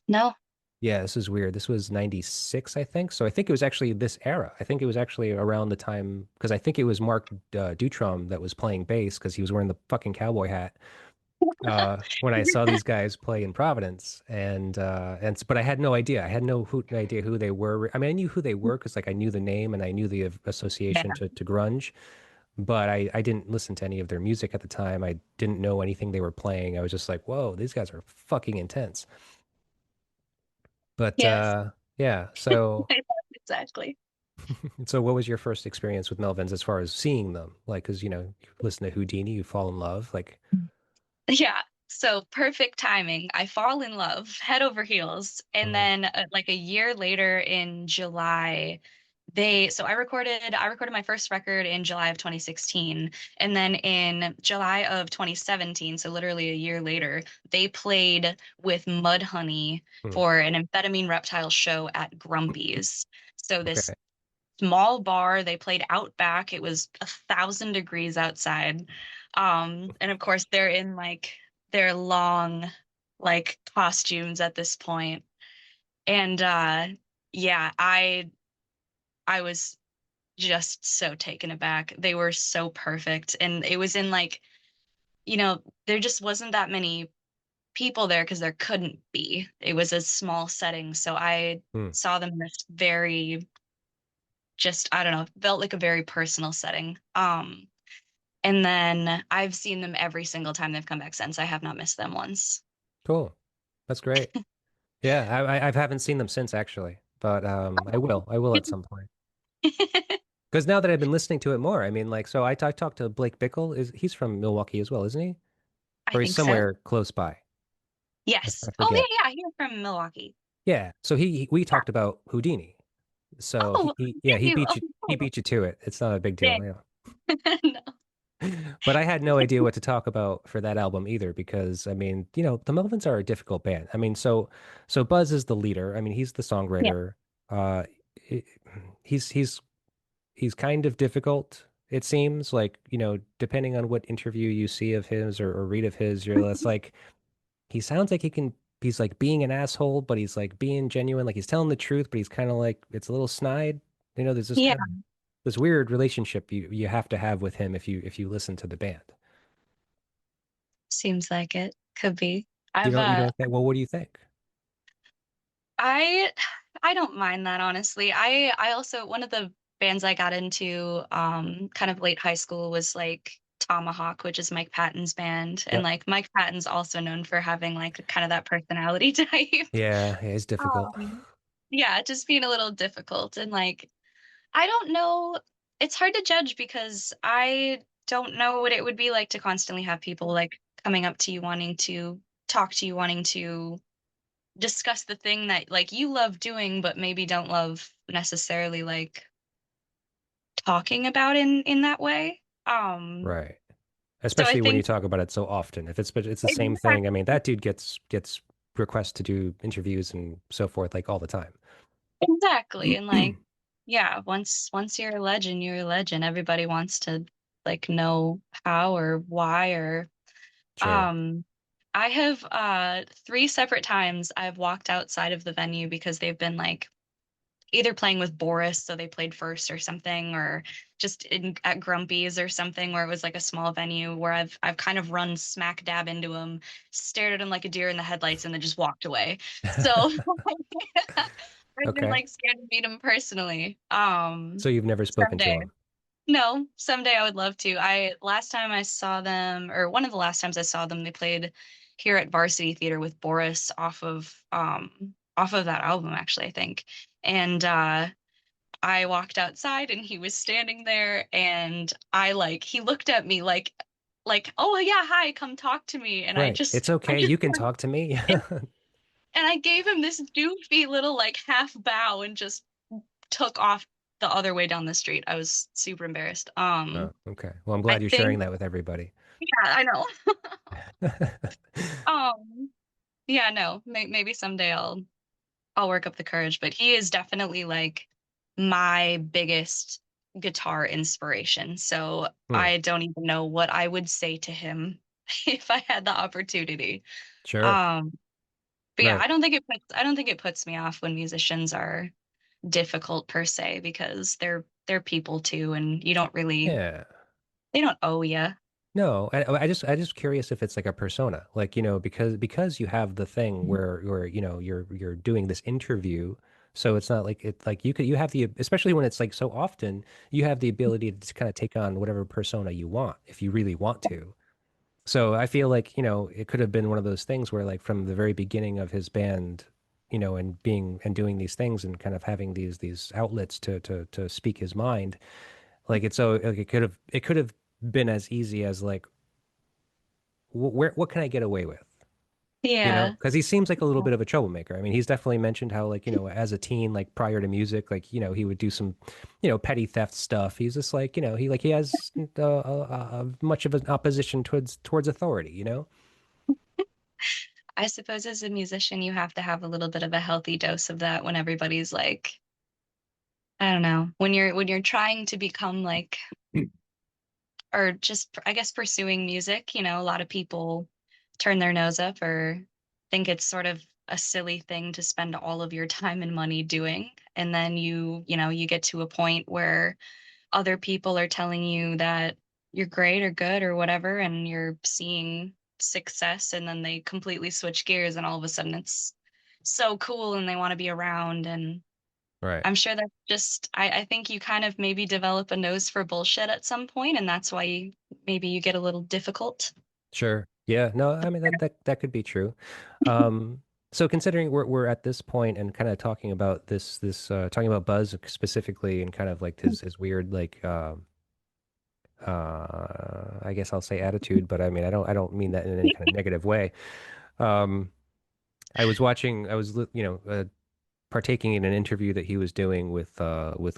No. Yeah, this is weird. This was 96, I think. So I think it was actually this era. I think it was actually around the time because I think it was Mark Dutrom that was playing bass because he was wearing the fucking cowboy hat when I saw these guys play in Providence, but I had no idea. I had no idea who they were. I mean, I knew who they were because like I knew the name and I knew the Yeah. association to grunge, but I didn't listen to any of their music at the time. I didn't know anything they were playing. I was just like, whoa, these guys are fucking intense. But Yes. yeah, so Exactly. so what was your first experience with Melvins as far as seeing them? Like, because you know, you listen to Houdini, you fall in love. Like, Yeah. So perfect timing. I fall in love head over heels. And mm, then like a year later in July, I recorded my first record in July of 2016. And then in July of 2017, so literally a year later, they played with Mudhoney mm, for an amphetamine reptile show at Grumpy's. So this okay, small bar. They played out back. It was 1,000 degrees outside. And of course they're in like their long like costumes at this point. And yeah, I was just so taken aback. They were so perfect. And it was in like, there just wasn't that many people there because there couldn't be. It was a small setting. So I mm, saw them in this very just, I don't know, felt like a very personal setting. And then I've seen them every single time they've come back since. I have not missed them once. cool. That's great. Yeah, I haven't seen them since actually, but I will at some point. Because now that I've been listening to it more, I mean, like, so I talked to Blake Bickle. He's from Milwaukee as well, isn't he? I Or he's think so. somewhere close by. Yes. I Oh forget. yeah, yeah. He's from Milwaukee. Yeah. So we talked about Houdini. So Oh, yeah, did you? Oh, he cool. beat you to it. It's not a big deal. Dang. Yeah. No. But I had no idea what to talk about for that album either, because I mean, you know, the Melvins are a difficult band. I mean, so Buzz is the leader. I mean, he's the Yeah. songwriter. Uh, he- he's kind of difficult. It seems like, you know, depending on what interview you see of his or read of his, you're less like he sounds like he's like being an asshole, but he's like being genuine, like he's telling the truth, but he's kind of like it's a little snide. You know, there's this Yeah. kind of this weird relationship you have to have with him if you listen to the band. Seems like it. Could be. You I've don't think, well, what do you think? I I don't mind that honestly. I also one of the bands I got into kind of late high school was like Tomahawk, which is Mike Patton's band. And Yep. like Mike Patton's also known for having like kind of that personality type. Yeah, it's difficult. Um, yeah, just being a little difficult and like I don't know, it's hard to judge because I don't know what it would be like to constantly have people like coming up to you wanting to talk to you, wanting to discuss the thing that like you love doing but maybe don't love necessarily like talking about in that way. Right. So I Especially when you think talk about it so often. If it's but it's the same thing. I exactly, mean, that dude gets requests to do interviews and so forth like all the time. exactly. And like yeah, once you're a legend, you're a legend. Everybody wants to like know how or why or Sure. um I have three separate times I've walked outside of the venue because they've been like either playing with Boris, so they played first or something, or just at Grumpy's or something where it was like a small venue where I've kind of run smack dab into him, stared at him like a deer in the headlights, and then just walked away. So I've been Okay. like scared to meet him personally. So you've never spoken to Someday. him. No, someday I would love to. I last time I saw them, or one of the last times I saw them, they played here at Varsity Theater with Boris off of that album actually, I think. And I walked outside and he was standing there and I like he looked at me like, "Oh yeah, hi, come talk to me." And Right. It's I okay. just You can talk to me. and I gave him this doofy little like half bow and just took off the other way down the street. I was super embarrassed. Oh, okay. Well, I'm I glad you're sharing think that with everybody. yeah, I know. Um, yeah, no, maybe someday I'll work up the courage, but he is definitely like my biggest guitar inspiration. So Hmm. I don't even know what I would say to him if I had the opportunity. Sure. Um, but yeah, Right. I don't think it puts me off when musicians are difficult per se because they're people too, and you don't really Yeah. they don't owe you. No, I just curious if it's like a persona, like, because you have the thing where you're doing this interview, so it's not like you have the, especially when it's like so often, you have the ability to kind of take on whatever persona you want if you really want to. So I feel like, it could have been one of those things where like from the very beginning of his band, and being and doing these things and kind of having these outlets to speak his mind, like it's so like it could have been as easy as like what can I get away with? Yeah. Because he seems like a little bit of a troublemaker. I mean, he's definitely mentioned how, like, as a teen, like prior to music, like, he would do some, petty theft stuff. He's just like, he has much of an opposition towards authority. I suppose as a musician, you have to have a little bit of a healthy dose of that when everybody's like, I don't know, when you're trying to become like, or just I guess pursuing music, a lot of people turn their nose up or think it's sort of a silly thing to spend all of your time and money doing. And then you get to a point where other people are telling you that you're great or good or whatever, and you're seeing success, and then they completely switch gears, and all of a sudden it's so cool and they want to be around. And Right. I'm sure that's just, I think you kind of maybe develop a nose for bullshit at some point, and that's why maybe you get a little difficult. Sure. Yeah. No, I mean that could be true. Um, so considering we're at this point and kind of talking about this talking about Buzz specifically and kind of like his weird like I guess I'll say attitude, but I mean I don't mean that in any kind of negative way. Um, I was partaking in an interview that he was doing with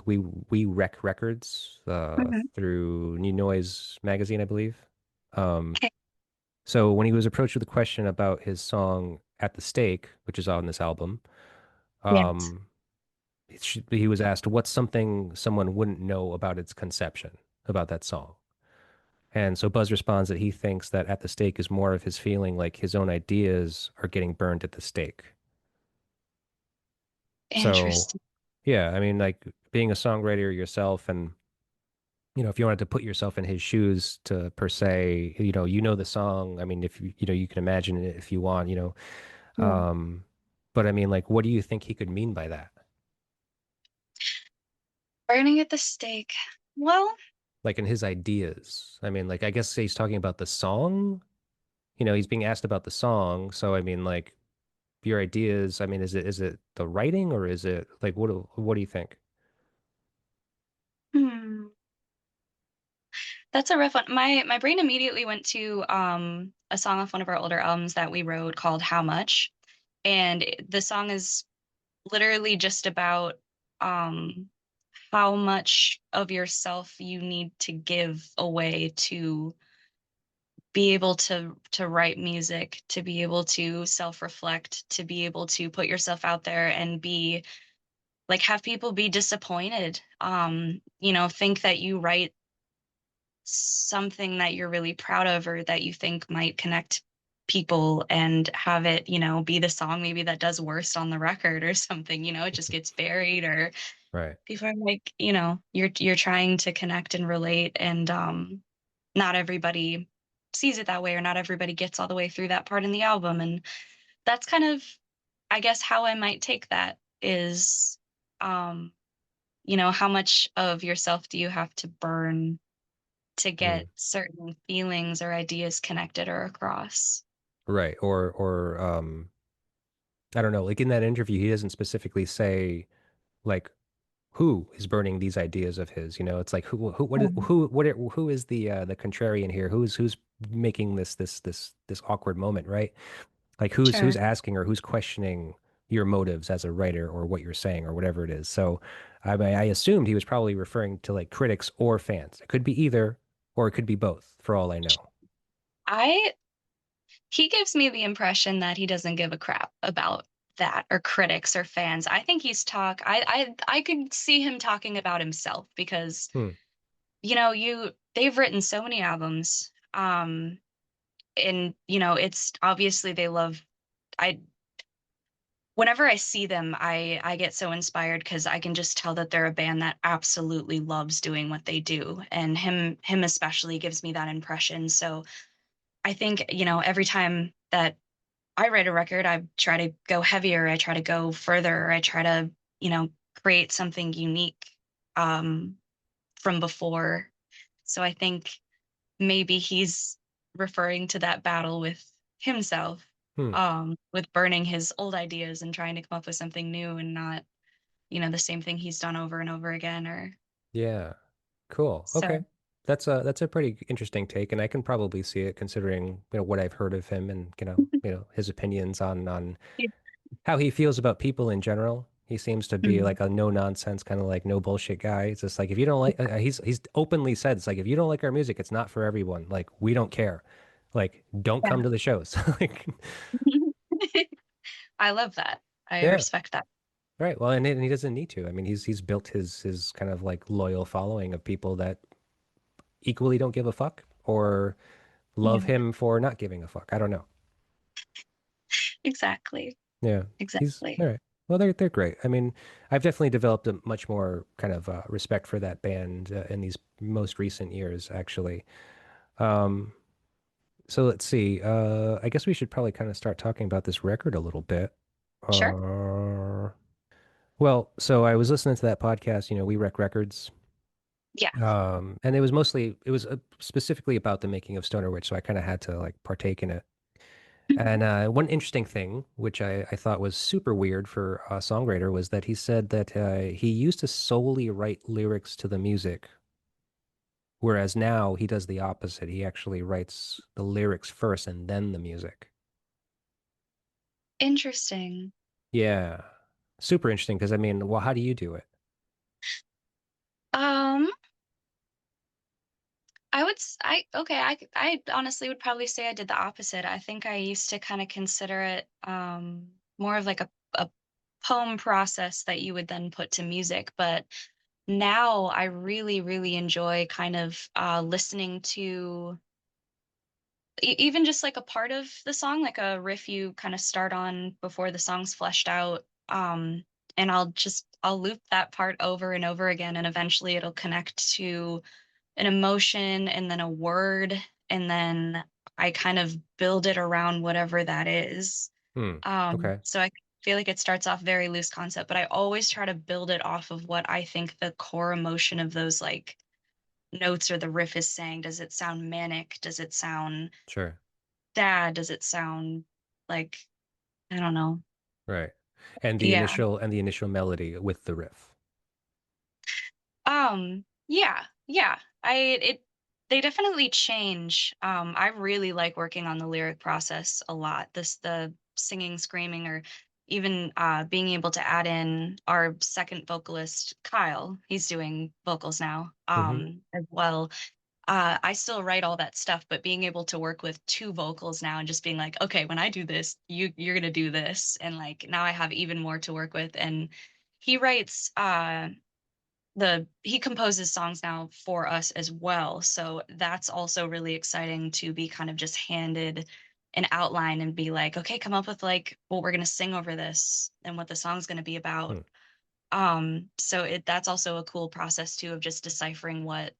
We Rec Records Mhm. through New Noise magazine, I believe. Um, so when he was approached with a question about his song At the Stake, which is on this album, Yes. um, he was asked what's something someone wouldn't know about its conception, about that song. And so Buzz responds that he thinks that At the Stake is more of his feeling like his own ideas are getting burned at the stake. So, Interesting. yeah, I mean, like being a songwriter yourself, and if you wanted to put yourself in his shoes to per se, the song. I mean, if you can imagine it if you want. Yeah. Um, but I mean, like, what do you think he could mean by that? Burning at the stake. Well, Like in his ideas. I mean, like, I guess he's talking about the song. He's being asked about the song. So, I mean, like, your ideas. I mean, is it the writing or is it like what do you think? hmm, that's a rough one. My brain immediately went to a song off one of our older albums that we wrote called How Much. And the song is literally just about um how much of yourself you need to give away to be able to write music, to be able to self-reflect, to be able to put yourself out there and be like have people be disappointed. Think that you write something that you're really proud of or that you think might connect people and have it, be the song maybe that does worst on the record or something, it just gets buried or Right. people are like, you're trying to connect and relate and not everybody sees it that way or not everybody gets all the way through that part in the album. And that's kind of, I guess, how I might take that is um, how much of yourself do you have to burn to Mm. get certain feelings or ideas connected or across. Right. Or I don't know, like in that interview, he doesn't specifically say like who is burning these ideas of his, it's like Mhm. who is the contrarian here? Who's making this awkward moment, right? Like who's Sure. asking or who's questioning your motives as a writer or what you're saying or whatever it is. So I assumed he was probably referring to like critics or fans. It could be either or it could be both for all I know. I He gives me the impression that he doesn't give a crap about that or critics or fans. I think I could see him talking about himself because Hmm. they've written so many albums. And it's obviously they love I whenever I see them, I get so inspired because I can just tell that they're a band that absolutely loves doing what they do. And him especially gives me that impression. So I think, every time that I write a record, I try to go heavier, I try to go further, I try to, you know, create something unique um from before. So I think maybe he's referring to that battle with himself, Hmm. with burning his old ideas and trying to come up with something new and not, the same thing he's done over and over again or Yeah. Cool. so. Okay. That's a pretty interesting take, and I can probably see it considering, what I've heard of him and, his opinions on how he feels about people in general. He seems to be Mhm. like a no nonsense kind of like no bullshit guy. It's just like if you don't like he's openly said it's like if you don't like our music, it's not for everyone. Like we don't care. Like don't come Yeah. to the shows. Like I love that. I yeah. respect that. Right. Well, and he doesn't need to. I mean, he's built his kind of like loyal following of people that equally don't give a fuck or love Yeah, him for not giving a fuck. I don't know. exactly. Yeah. He's Exactly. all right. Well, they're great. I mean, I've definitely developed a much more kind of respect for that band in these most recent years, actually. Um, so let's see. I guess we should probably kind of start talking about this record a little bit. Sure. Uh, well, so I was listening to that podcast, We Wreck Records. Yeah. And it was specifically about the making of Stoner Witch, so I kind of had to like partake in it. Mhm. And one interesting thing, which I thought was super weird for a songwriter, was that he said that he used to solely write lyrics to the music, whereas now he does the opposite. He actually writes the lyrics first and then the music. Interesting. Yeah. Super interesting because I mean, well, how do you do it? Um, I honestly would probably say I did the opposite. I think I used to kind of consider it more of like a poem process that you would then put to music, but now I really, really enjoy kind of listening to even just like a part of the song, like a riff you kind of start on before the song's fleshed out. And I'll loop that part over and over again, and eventually it'll connect to an emotion and then a word, and then I kind of build it around whatever that is. Hmm. Okay. So I feel like it starts off very loose concept, but I always try to build it off of what I think the core emotion of those like notes or the riff is saying. Does it sound manic? Does it sound Sure. sad? Does it sound like, I don't know? Right. And Yeah. the initial melody with the riff. Yeah, yeah. They definitely change. I really like working on the lyric process a lot. The singing, screaming, or even being able to add in our second vocalist, Kyle. He's doing vocals now, Hmm. as well. I still write all that stuff, but being able to work with two vocals now and just being like, okay, when I do this, you're gonna do this, and like now I have even more to work with. And he writes the he composes songs now for us as well, so that's also really exciting to be kind of just handed an outline and be like, okay, come up with like what we're gonna sing over this and what the song's gonna be about. Hmm. So that's also a cool process too of just deciphering what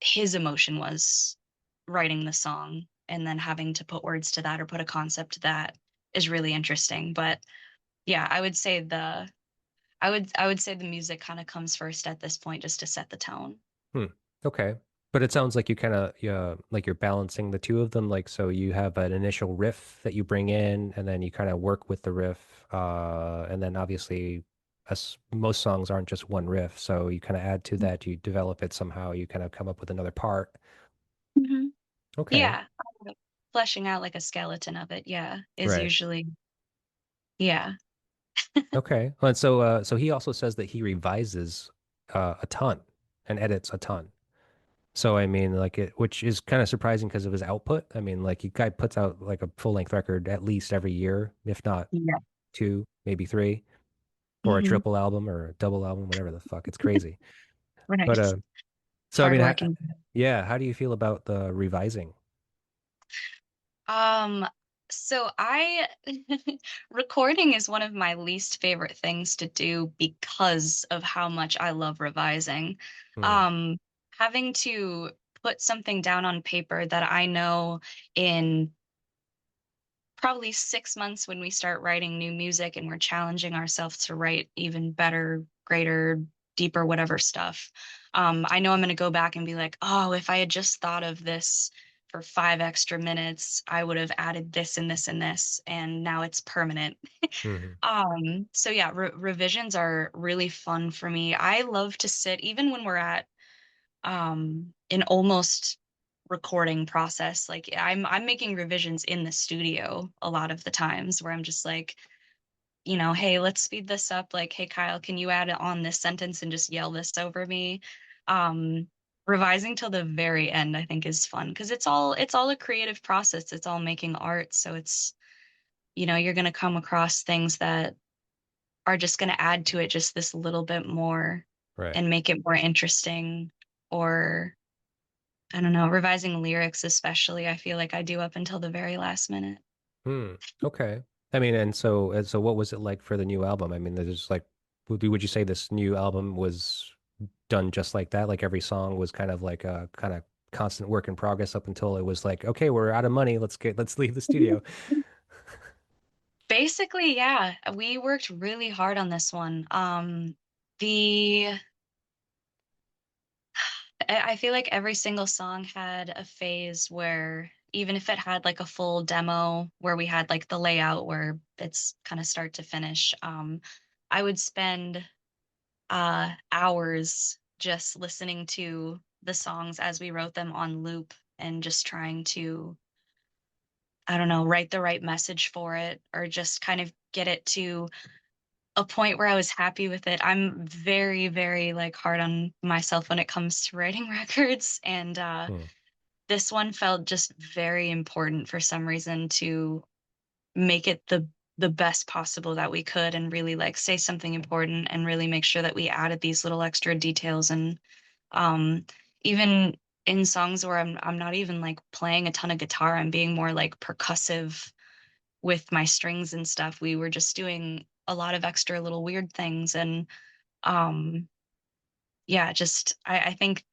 his emotion was writing the song and then having to put words to that or put a concept to that is really interesting. But yeah, I would say the music kind of comes first at this point just to set the tone. Hmm. Okay. But it sounds like you kind of like you're balancing the two of them. Like so you have an initial riff that you bring in and then you kind of work with the riff. And then obviously as most songs aren't just one riff. So you kind of add to that, you develop it somehow, you kind of come up with another part. Hmm. Okay. Yeah, fleshing out like a skeleton of it, yeah, is Right. usually, yeah. Okay. And so he also says that he revises a ton and edits a ton. So I mean, like it, which is kind of surprising because of his output. I mean, like he guy puts out like a full length record at least every year, if not Yeah. two, maybe three for a Hmm. triple album or a double album, whatever the fuck. It's crazy. But Right. so I mean, Hardworking. yeah, how do you feel about the revising? Um, so I recording is one of my least favorite things to do because of how much I love revising. Hmm. Um, Having to put something down on paper that I know in probably 6 months when we start writing new music and we're challenging ourselves to write even better, greater, deeper, whatever stuff. I know I'm going to go back and be like, oh, if I had just thought of this for 5 extra minutes, I would have added this and this and this, and now it's permanent. Hmm. So yeah, revisions are really fun for me. I love to sit, even when we're at an almost recording process. Like I'm making revisions in the studio a lot of the times where I'm just like, hey, let's speed this up. Like, hey, Kyle, can you add on this sentence and just yell this over me? Um, Revising till the very end, I think, is fun because it's all a creative process. It's all making art. So it's, you're gonna come across things that are just gonna add to it just this little bit more Right. and make it more interesting or I don't know, revising lyrics especially, I feel like I do up until the very last minute. Hmm. Okay. I mean, and so what was it like for the new album? I mean, there's like, would you say this new album was done just like that? Like every song was kind of like a kind of constant work in progress up until it was like, okay, we're out of money. Let's leave the studio. Basically, yeah, we worked really hard on this one. The I feel like every single song had a phase where even if it had like a full demo where we had like the layout where it's kind of start to finish, I would spend hours just listening to the songs as we wrote them on loop and just trying to, I don't know, write the right message for it or just kind of get it to a point where I was happy with it. I'm very, very like hard on myself when it comes to writing records. And Hmm. this one felt just very important for some reason to make it the best possible that we could and really like say something important and really make sure that we added these little extra details and um even in songs where I'm not even like playing a ton of guitar, I'm being more like percussive with my strings and stuff. We were just doing a lot of extra little weird things and um yeah, just I think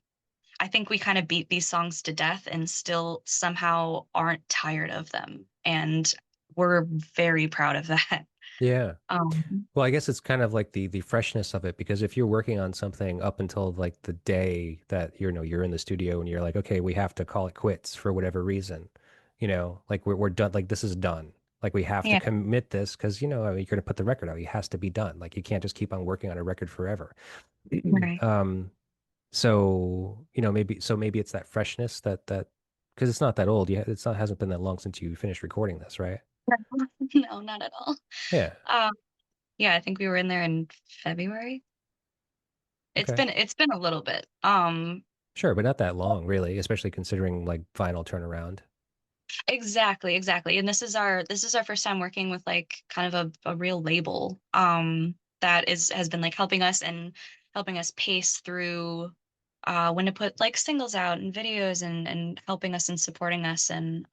we kind of beat these songs to death and still somehow aren't tired of them. And we're very proud of that. Yeah. Um, Well, I guess it's kind of like the freshness of it because if you're working on something up until like the day that you're in the studio and you're like, okay, we have to call it quits for whatever reason, like we're done, like this is done. Like we have to yeah, commit this because I mean, you're going to put the record out. It has to be done. Like you can't just keep on working on a record forever. right. Um, so maybe it's that freshness that because it's not that old. Yeah, it's not hasn't been that long since you finished recording this, right? No, not at all. Yeah. Um, yeah, I think we were in there in February. It's Okay. been it's been a little bit. Sure, but not that long, really, especially considering like vinyl turnaround. Exactly, exactly. And this is our first time working with like kind of a real label that is has been like helping us and helping us pace through when to put like singles out and videos and helping us and supporting us and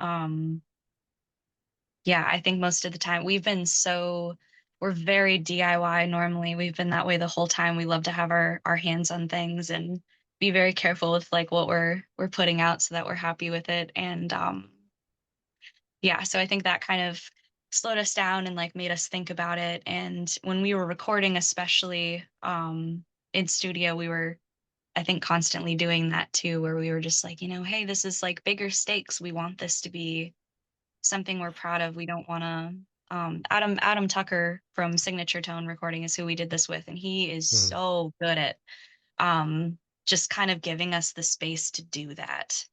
yeah, I think most of the time we're very DIY normally. We've been that way the whole time. We love to have our hands on things and be very careful with like what we're putting out so that we're happy with it and yeah, so I think that kind of slowed us down and like made us think about it. And when we were recording, especially in studio, we were, I think, constantly doing that too, where we were just like, hey, this is like bigger stakes. We want this to be something we're proud of. We don't want to. Adam Tucker from Signature Tone Recording is who we did this with, and he is Mhm. so good at just kind of giving us the space to do that.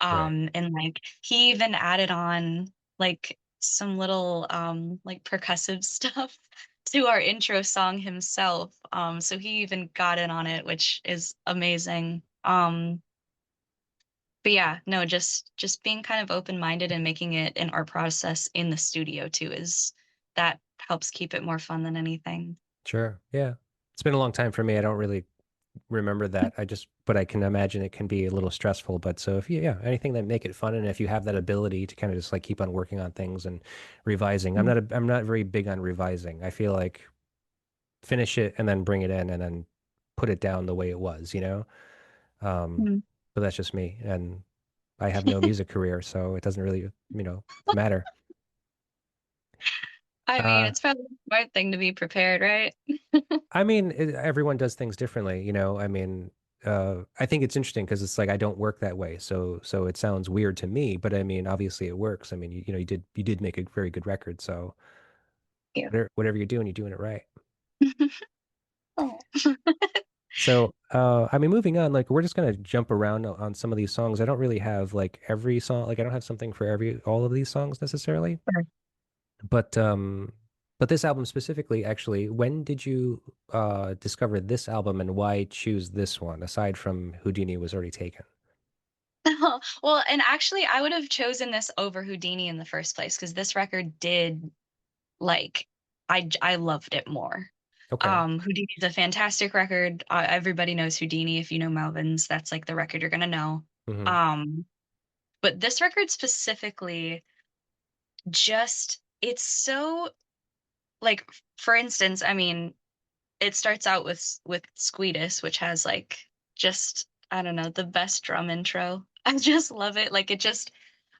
Right. And like he even added on like some little like percussive stuff to our intro song himself. So he even got in on it, which is amazing. But yeah, no, just being kind of open-minded and making it an art process in the studio too is that helps keep it more fun than anything. Sure. Yeah. It's been a long time for me. I don't really remember that. But I can imagine it can be a little stressful. But so if you, yeah, anything that make it fun, and if you have that ability to kind of just like keep on working on things and revising, I'm not very big on revising. I feel like finish it and then bring it in and then put it down the way it was, you know? Um, Mm. but that's just me. And I have no music career, so it doesn't really, matter. I mean, Uh, it's probably a smart thing to be prepared, right? I mean, everyone does things differently, you know? I mean, I think it's interesting because it's like I don't work that way. So it sounds weird to me, but I mean, obviously it works. I mean, you did make a very good record, so Yeah. whatever you're doing it right. Oh. So, I mean, moving on, like we're just gonna jump around on some of these songs. I don't really have like every song, like I don't have something for all of these songs necessarily. Sure. But but this album specifically, actually, when did you discover this album and why choose this one aside from Houdini was already taken? Well, and actually, I would have chosen this over Houdini in the first place because this record did like I loved it more. Okay. Houdini is a fantastic record. Everybody knows Houdini. If you know Melvins, that's like the record you're gonna know. Hmm. Um, but this record specifically, just it's so like for instance, I mean, it starts out with Squeedus, which has like just I don't know the best drum intro. I just love it. Like it just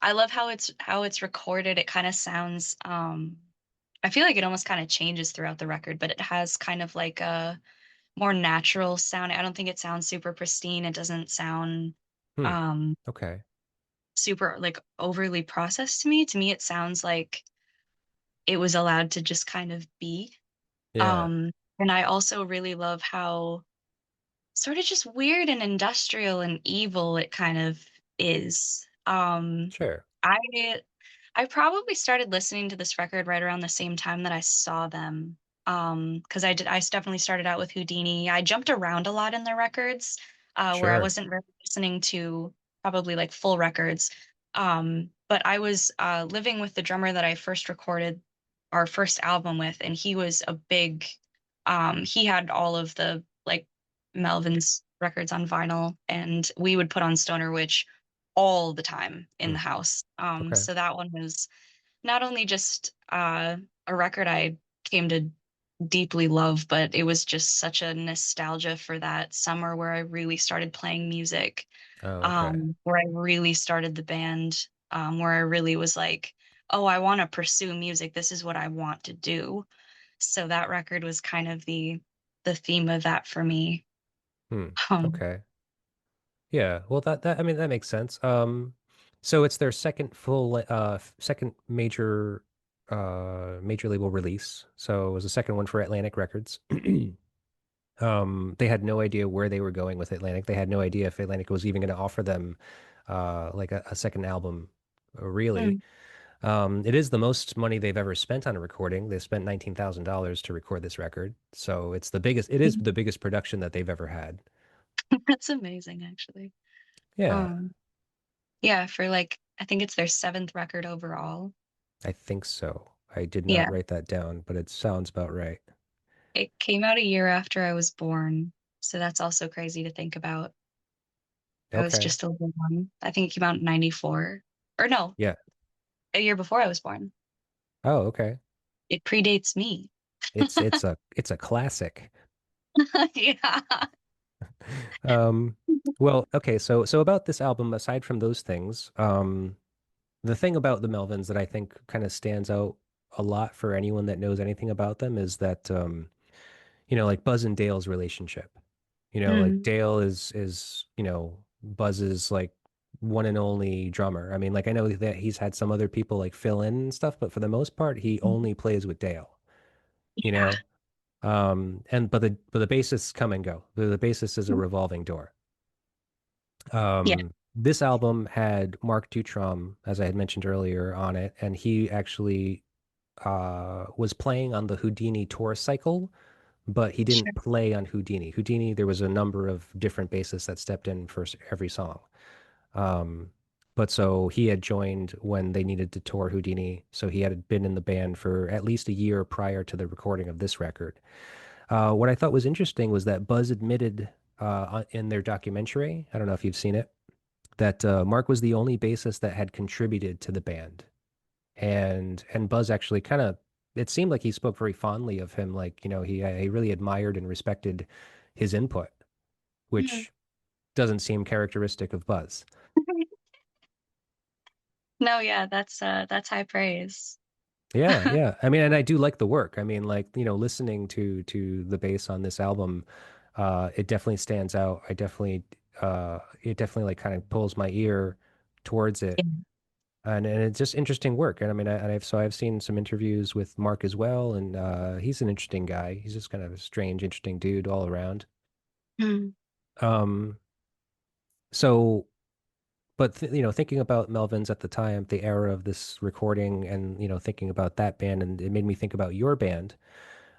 I love how it's recorded. It kind of sounds I feel like it almost kind of changes throughout the record, but it has kind of like a more natural sound. I don't think it sounds super pristine. It doesn't sound Hmm. um Okay. super like overly processed to me. To me it sounds like it was allowed to just kind of be. Yeah. Um and I also really love how sort of just weird and industrial and evil it kind of is. Sure. I I probably started listening to this record right around the same time that I saw them. Because I definitely started out with Houdini. I jumped around a lot in their records, where I Sure. wasn't really listening to probably like full records. But I was living with the drummer that I first recorded our first album with, and he was a big he had all of the like Melvin's records on vinyl, and we would put on Stoner Witch all the time in Hmm. the house. Okay. So that one was not only just a record I came to deeply love, but it was just such a nostalgia for that summer where I really started playing music, Oh, okay. where I really started the band, where I really was like, oh, I want to pursue music. This is what I want to do. So that record was kind of the theme of that for me. Hmm. Um, Okay. Yeah. Well, that I mean that makes sense. So it's their second second major label release. So it was the second one for Atlantic Records. They had no idea where they were going with Atlantic. They had no idea if Atlantic was even going to offer them like a second album, really. mm, It is the most money they've ever spent on a recording. They spent $19,000 to record this record. So it is the biggest production that they've ever had. that's amazing, actually. Yeah, Um, yeah, for like I think it's their seventh record overall. I think so. I did not Yeah, write that down, but it sounds about right. it came out a year after I was born, so that's also crazy to think about. I was Okay. just a little one. I think it came out in '94, or no, Yeah. a year before I was born. Oh, okay. It predates me. It's a classic. Yeah. Um, well, okay, so about this album, aside from those things, the thing about the Melvins that I think kind of stands out a lot for anyone that knows anything about them is that like Buzz and Dale's relationship. Like Mm, Dale is, Buzz's like one and only drummer. I mean, like I know that he's had some other people like fill in and stuff, but for the most part, he only plays with Dale, you yeah. know? And but the bassists come and go. The bassist is a revolving door. Yeah. This album had Mark Dutrom, as I had mentioned earlier, on it, and he actually was playing on the Houdini tour cycle, but he didn't Sure. play on Houdini. Houdini, there was a number of different bassists that stepped in for every song. Um, but so he had joined when they needed to tour Houdini. So he had been in the band for at least a year prior to the recording of this record. What I thought was interesting was that Buzz admitted in their documentary, I don't know if you've seen it, that Mark was the only bassist that had contributed to the band. And Buzz actually kind of, it seemed like he spoke very fondly of him, like, he really admired and respected his input, Mhm. which doesn't seem characteristic of Buzz. No, yeah, that's high praise. Yeah, yeah. I mean, and I do like the work. I mean, like, listening to the bass on this album, it definitely stands out. It definitely like kind of pulls my ear towards it. And it's just interesting work. And I mean, I've seen some interviews with Mark as well, and he's an interesting guy. He's just kind of a strange, interesting dude all around. Mm. Um, so, but thinking about Melvins at the time, the era of this recording, and thinking about that band, and it made me think about your band.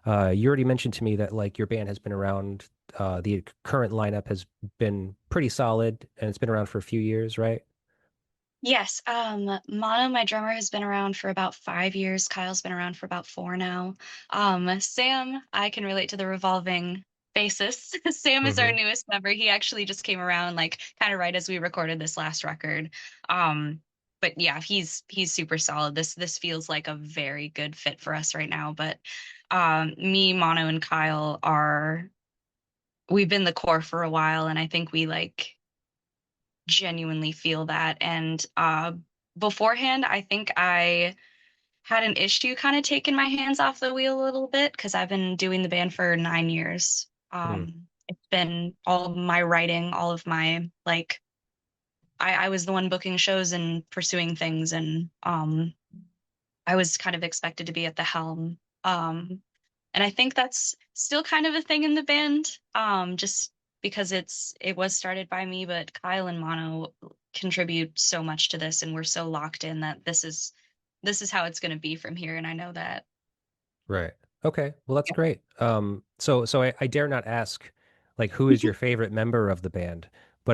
You already mentioned to me that like your band has been around. The current lineup has been pretty solid, and it's been around for a few years, right? Yes, Mono, my drummer, has been around for about 5 years. Kyle's been around for about four now. Sam, I can relate to the revolving basis. Sam is our Hmm. newest member. He actually just came around like kind of right as we recorded this last record. Um, but yeah, he's super solid. This feels like a very good fit for us right now. But me, Mono, and Kyle are we've been the core for a while, and I think we like genuinely feel that. And beforehand, I think I had an issue kind of taking my hands off the wheel a little bit because I've been doing the band for 9 years. It's been all of my writing, all of my like I was the one booking shows and pursuing things, and I was kind of expected to be at the helm. And I think that's still kind of a thing in the band, just because it was started by me, but Kyle and Mono contribute so much to this, and we're so locked in that this is how it's going to be from here, and I know that. Right. Okay. Well, that's great. So I dare not ask, like, who is your favorite member of the band? But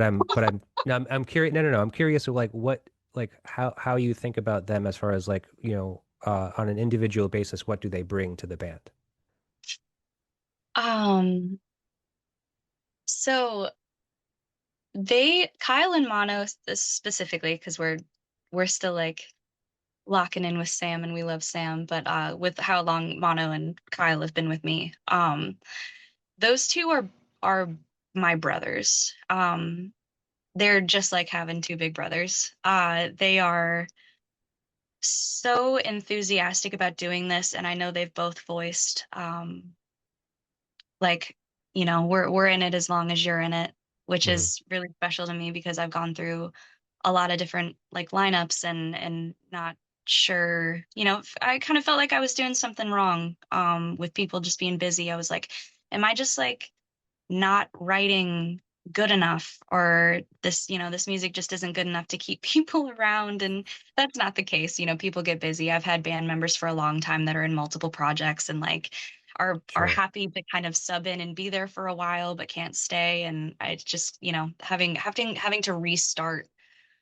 no, I'm curious. No, no, no. I'm curious of like like how you think about them as far as like, on an individual basis, what do they bring to the band? Um, so Kyle and Mono specifically, because we're still like locking in with Sam and we love Sam, but with how long Mono and Kyle have been with me, those two are my brothers. They're just like having two big brothers. They are so enthusiastic about doing this, and I know they've both voiced like, we're in it as long as you're in it, which Hmm. is really special to me because I've gone through a lot of different like lineups and not sure, I kind of felt like I was doing something wrong with people just being busy. I was like, am I just like not writing good enough, or this music just isn't good enough to keep people around? And that's not the case. People get busy. I've had band members for a long time that are in multiple projects and like are Sure. happy to kind of sub in and be there for a while but can't stay. And I just, having to restart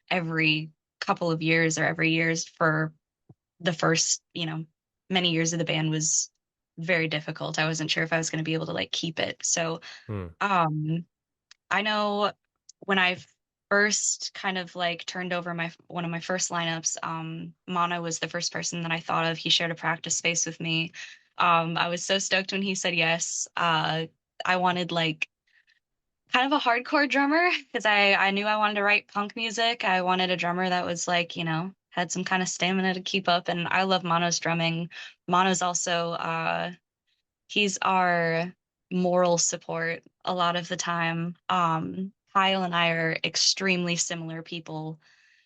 every couple of years or every years for the first, many years of the band was very difficult. I wasn't sure if I was going to be able to like keep it. So Hmm. um I know when I first kind of like turned over my one of my first lineups, Mono was the first person that I thought of. He shared a practice space with me. I was so stoked when he said yes. I wanted like kind of a hardcore drummer because I knew I wanted to write punk music. I wanted a drummer that was like, had some kind of stamina to keep up. And I love Mono's drumming. Mono's also he's our moral support a lot of the time. Kyle and I are extremely similar people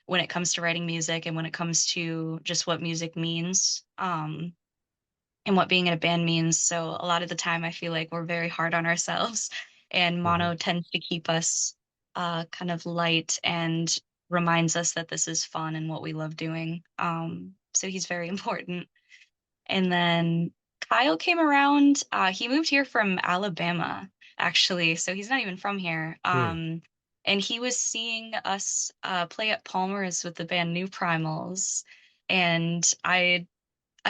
when it comes to writing music and when it comes to just what music means, and what being in a band means. So a lot of the time, I feel like we're very hard on ourselves, and Hmm. Mono tends to keep us kind of light and reminds us that this is fun and what we love doing. So he's very important. And then Kyle came around. He moved here from Alabama, actually. So he's not even from here. Hmm. and he was seeing us play at Palmer's with the band New Primals, and I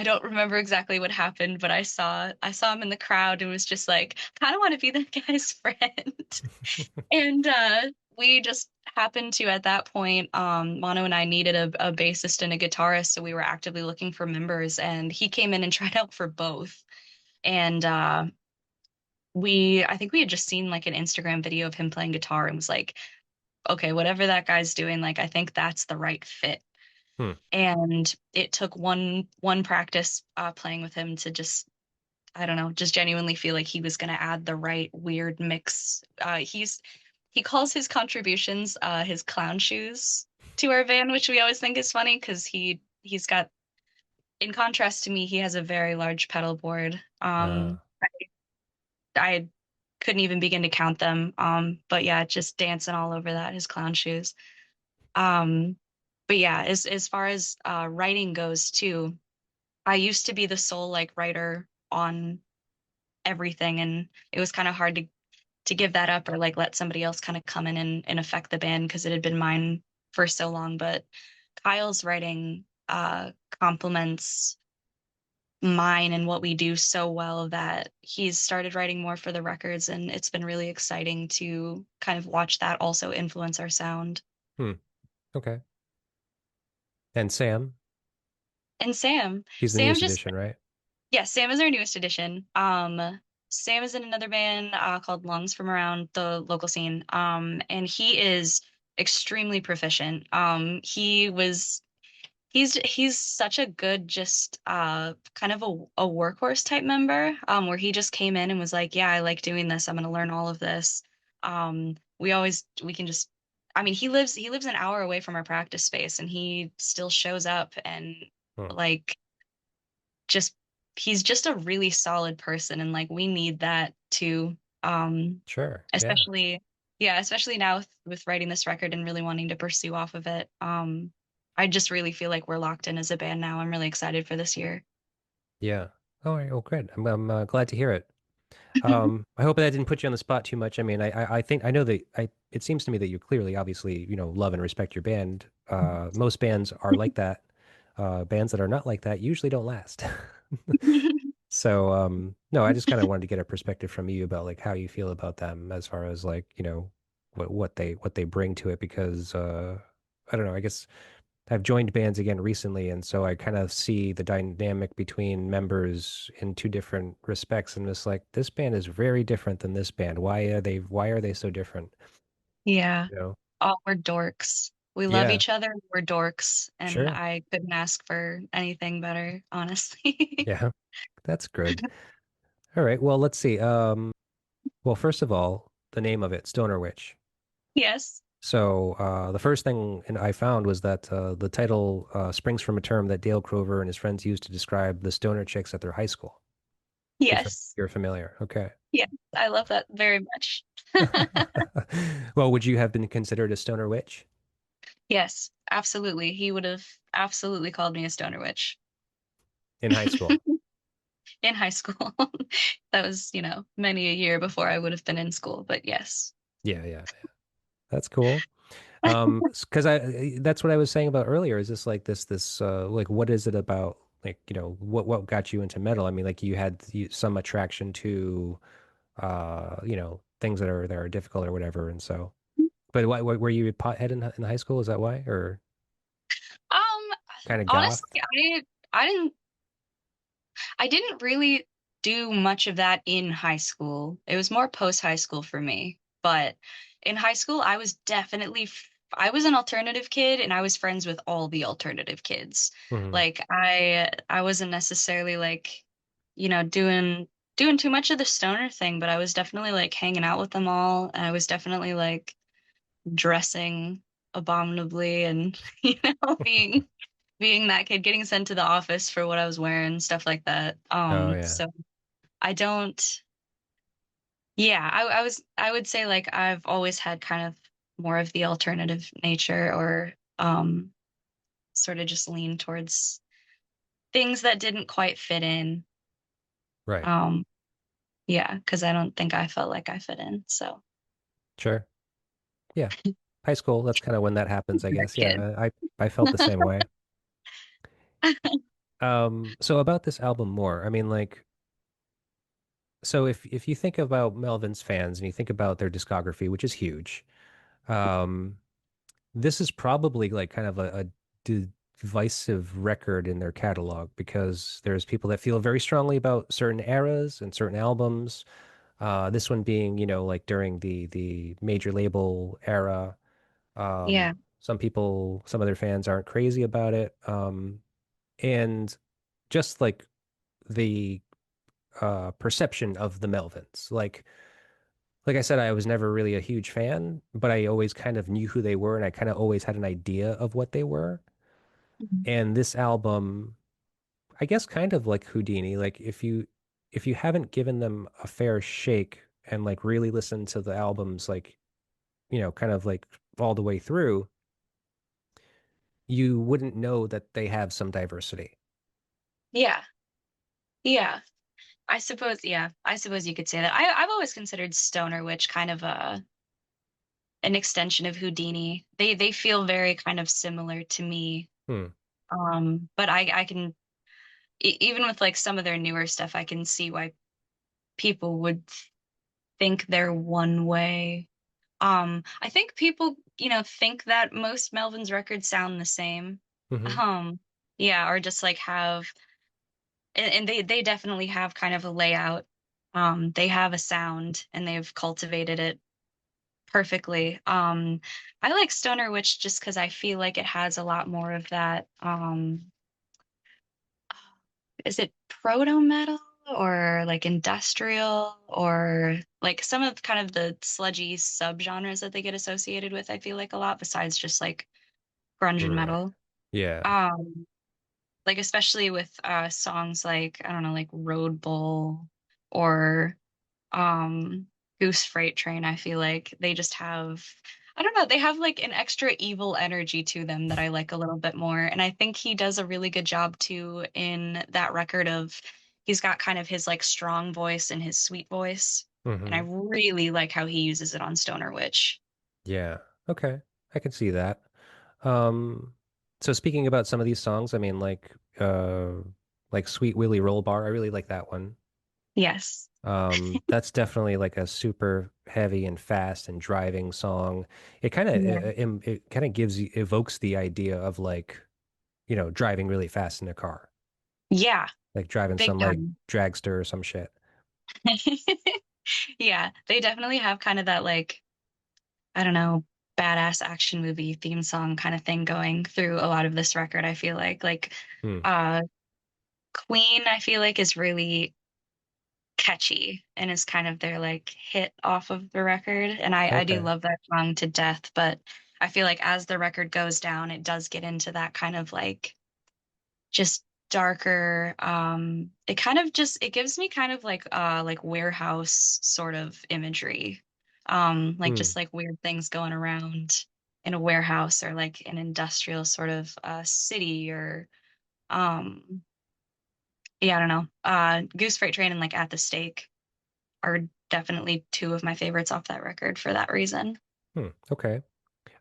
don't remember exactly what happened, but I saw him in the crowd and was just like, kind of want to be that guy's friend. And we just happened to at that point, Mono and I needed a bassist and a guitarist, so we were actively looking for members, and he came in and tried out for both. And we I think we had just seen like an Instagram video of him playing guitar and was like, okay, whatever that guy's doing, like I think that's the right fit. Hmm. And it took one practice playing with him to just I don't know, just genuinely feel like he was going to add the right weird mix. He calls his contributions his clown shoes to our band, which we always think is funny because he's got, in contrast to me, he has a very large pedal board. Uh, I couldn't even begin to count them. But yeah, just dancing all over that, his clown shoes. Um, but yeah, as far as writing goes too, I used to be the sole like writer on everything, and it was kind of hard to give that up or like let somebody else kind of come in and affect the band because it had been mine for so long. But Kyle's writing complements mine and what we do so well that he's started writing more for the records, and it's been really exciting to kind of watch that also influence our sound. hmm. Okay. And Sam, And Sam, he's the Sam newest just edition, right? yeah, Sam is our newest addition. Sam is in another band called Lungs from around the local scene. And he is extremely proficient. He's such a good just kind of a workhorse type member where he just came in and was like, yeah, I like doing this. I'm going to learn all of this. We can just I mean, he lives an hour away from our practice space and he still shows up and Hmm. like just he's just a really solid person, and like we need that too. Sure. Yeah. Especially yeah, especially now with writing this record and really wanting to pursue off of it. I just really feel like we're locked in as a band now. I'm really excited for this year. Yeah. All right. Oh, great. I'm glad to hear it. I hope that didn't put you on the spot too much. I mean, I think I know that it seems to me that you clearly, obviously, love and respect your band. Most bands are like that. Bands that are not like that usually don't last. So, no, I just kind of wanted to get a perspective from you about like how you feel about them as far as like, what they bring to it because I don't know, I guess I've joined bands again recently, and so I kind of see the dynamic between members in two different respects, and it's like this band is very different than this band. Why are they so different? Yeah. You know? Oh, we're dorks. We love Yeah, each other. We're dorks, and sure. I couldn't ask for anything better, honestly. Yeah, that's good. All right, well, let's see. Well, first of all, the name of it, Stoner Witch. Yes. So the first thing I found was that the title springs from a term that Dale Crover and his friends used to describe the stoner chicks at their high school. Yes. You're familiar. Okay. Yes. I love that very much. Well, would you have been considered a stoner witch Yes, absolutely. He would have absolutely called me a stoner witch in high school? in high school. That was, many a year before I would have been in school, but yes. Yeah, yeah, yeah. That's cool. Because that's what I was saying about earlier. Is this like this like what is it about like what got you into metal? I mean, like you had some attraction to things that are difficult or whatever, and so. But why were you a pothead in high school? Is that why, or Um, kind of goth? honestly, I didn't really do much of that in high school. It was more post high school for me. But in high school, I was an alternative kid and I was friends with all the alternative kids. Hmm. Like I wasn't necessarily like, doing too much of the stoner thing, but I was definitely like hanging out with them all. And I was definitely like dressing abominably and, being that kid, getting sent to the office for what I was wearing, stuff like that. Oh yeah, So I don't, yeah, I would say like I've always had kind of more of the alternative nature or sort of just lean towards things that didn't quite fit in. right, Um, yeah, because I don't think I felt like I fit in. So sure. Yeah. High school, that's kind of when that happens, I You're a guess. kid. Yeah, I felt the same way. So about this album more, I mean, like, so if you think about Melvin's fans and you think about their discography, which is huge, um, this is probably like kind of a divisive record in their catalog because there's people that feel very strongly about certain eras and certain albums. This one being, like during the major label era. Yeah. Some people, some of their fans aren't crazy about it. And just like the perception of the Melvins. Like I said, I was never really a huge fan, but I always kind of knew who they were and I kind of always had an idea of what they were. Mhm. And this album, I guess kind of like Houdini, like if you haven't given them a fair shake and like really listened to the albums like, kind of like all the way through, you wouldn't know that they have some diversity. Yeah. Yeah. I suppose you could say that. I've always considered Stoner Witch kind of an extension of Houdini. They feel very kind of similar to me. Hmm. But I can even with like some of their newer stuff, I can see why people would think they're one way. I think people, think that most Melvin's records sound the same. Hmm. Um, yeah, or just like have and they definitely have kind of a layout. They have a sound and they've cultivated it perfectly. I like Stoner Witch just because I feel like it has a lot more of that. Is it proto metal or like industrial or like some of kind of the sludgy subgenres that they get associated with? I feel like a lot besides just like grunge and Right. metal. Yeah. Um, like especially with songs like I don't know, like Road Bull or um Goose Freight Train, I feel like they just have I don't know, they have like an extra evil energy to them that I like a little bit more. And I think he does a really good job too in that record of he's got kind of his like strong voice and his sweet voice. And I Hmm. really like how he uses it on Stoner Witch. Yeah. Okay. I can see that. Um, so speaking about some of these songs, I mean, like Sweet Willie Roll Bar, I really like that one. Yes. That's definitely like a super heavy and fast and driving song. It kind of Yeah. it kind of evokes the idea of like, driving really fast in a car, Yeah, like driving big some like time. dragster or some shit. Yeah, they definitely have kind of that like I don't know, badass action movie theme song kind of thing going through a lot of this record, I feel like Hmm. uh Queen, I feel like is really catchy and is kind of their like hit off of the record. And I do Okay. love that song to death, but I feel like as the record goes down, it does get into that kind of like just darker it kind of just it gives me kind of like warehouse sort of imagery like Hmm. just like weird things going around in a warehouse or like an industrial sort of city or um yeah I don't know Goose Freight Train and like At the Stake are definitely two of my favorites off that record for that reason. Hmm. Okay.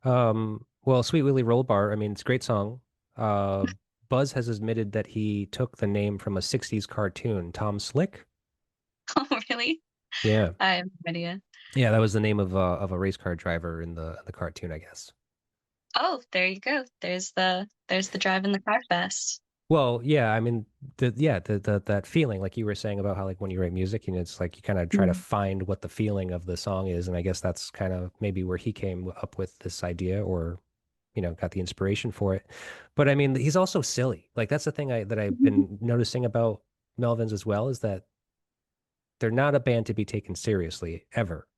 Well, Sweet Willie Roll Bar, I mean, it's a great song. Uh, Buzz has admitted that he took the name from a 60s cartoon, Tom Slick. Oh really? Yeah. I have no idea. Yeah, that was the name of a race car driver in the cartoon, I guess. Oh, there you go, there's the drive in the car fest. Well, yeah, I mean, the that feeling, like you were saying about how like when you write music, it's like you kind of try to find what the feeling of the song is, and I guess that's kind of maybe where he came up with this idea, or got the inspiration for it. But I mean, he's also silly. Like that's the thing that I've been noticing about Melvins as well is that they're not a band to be taken seriously ever,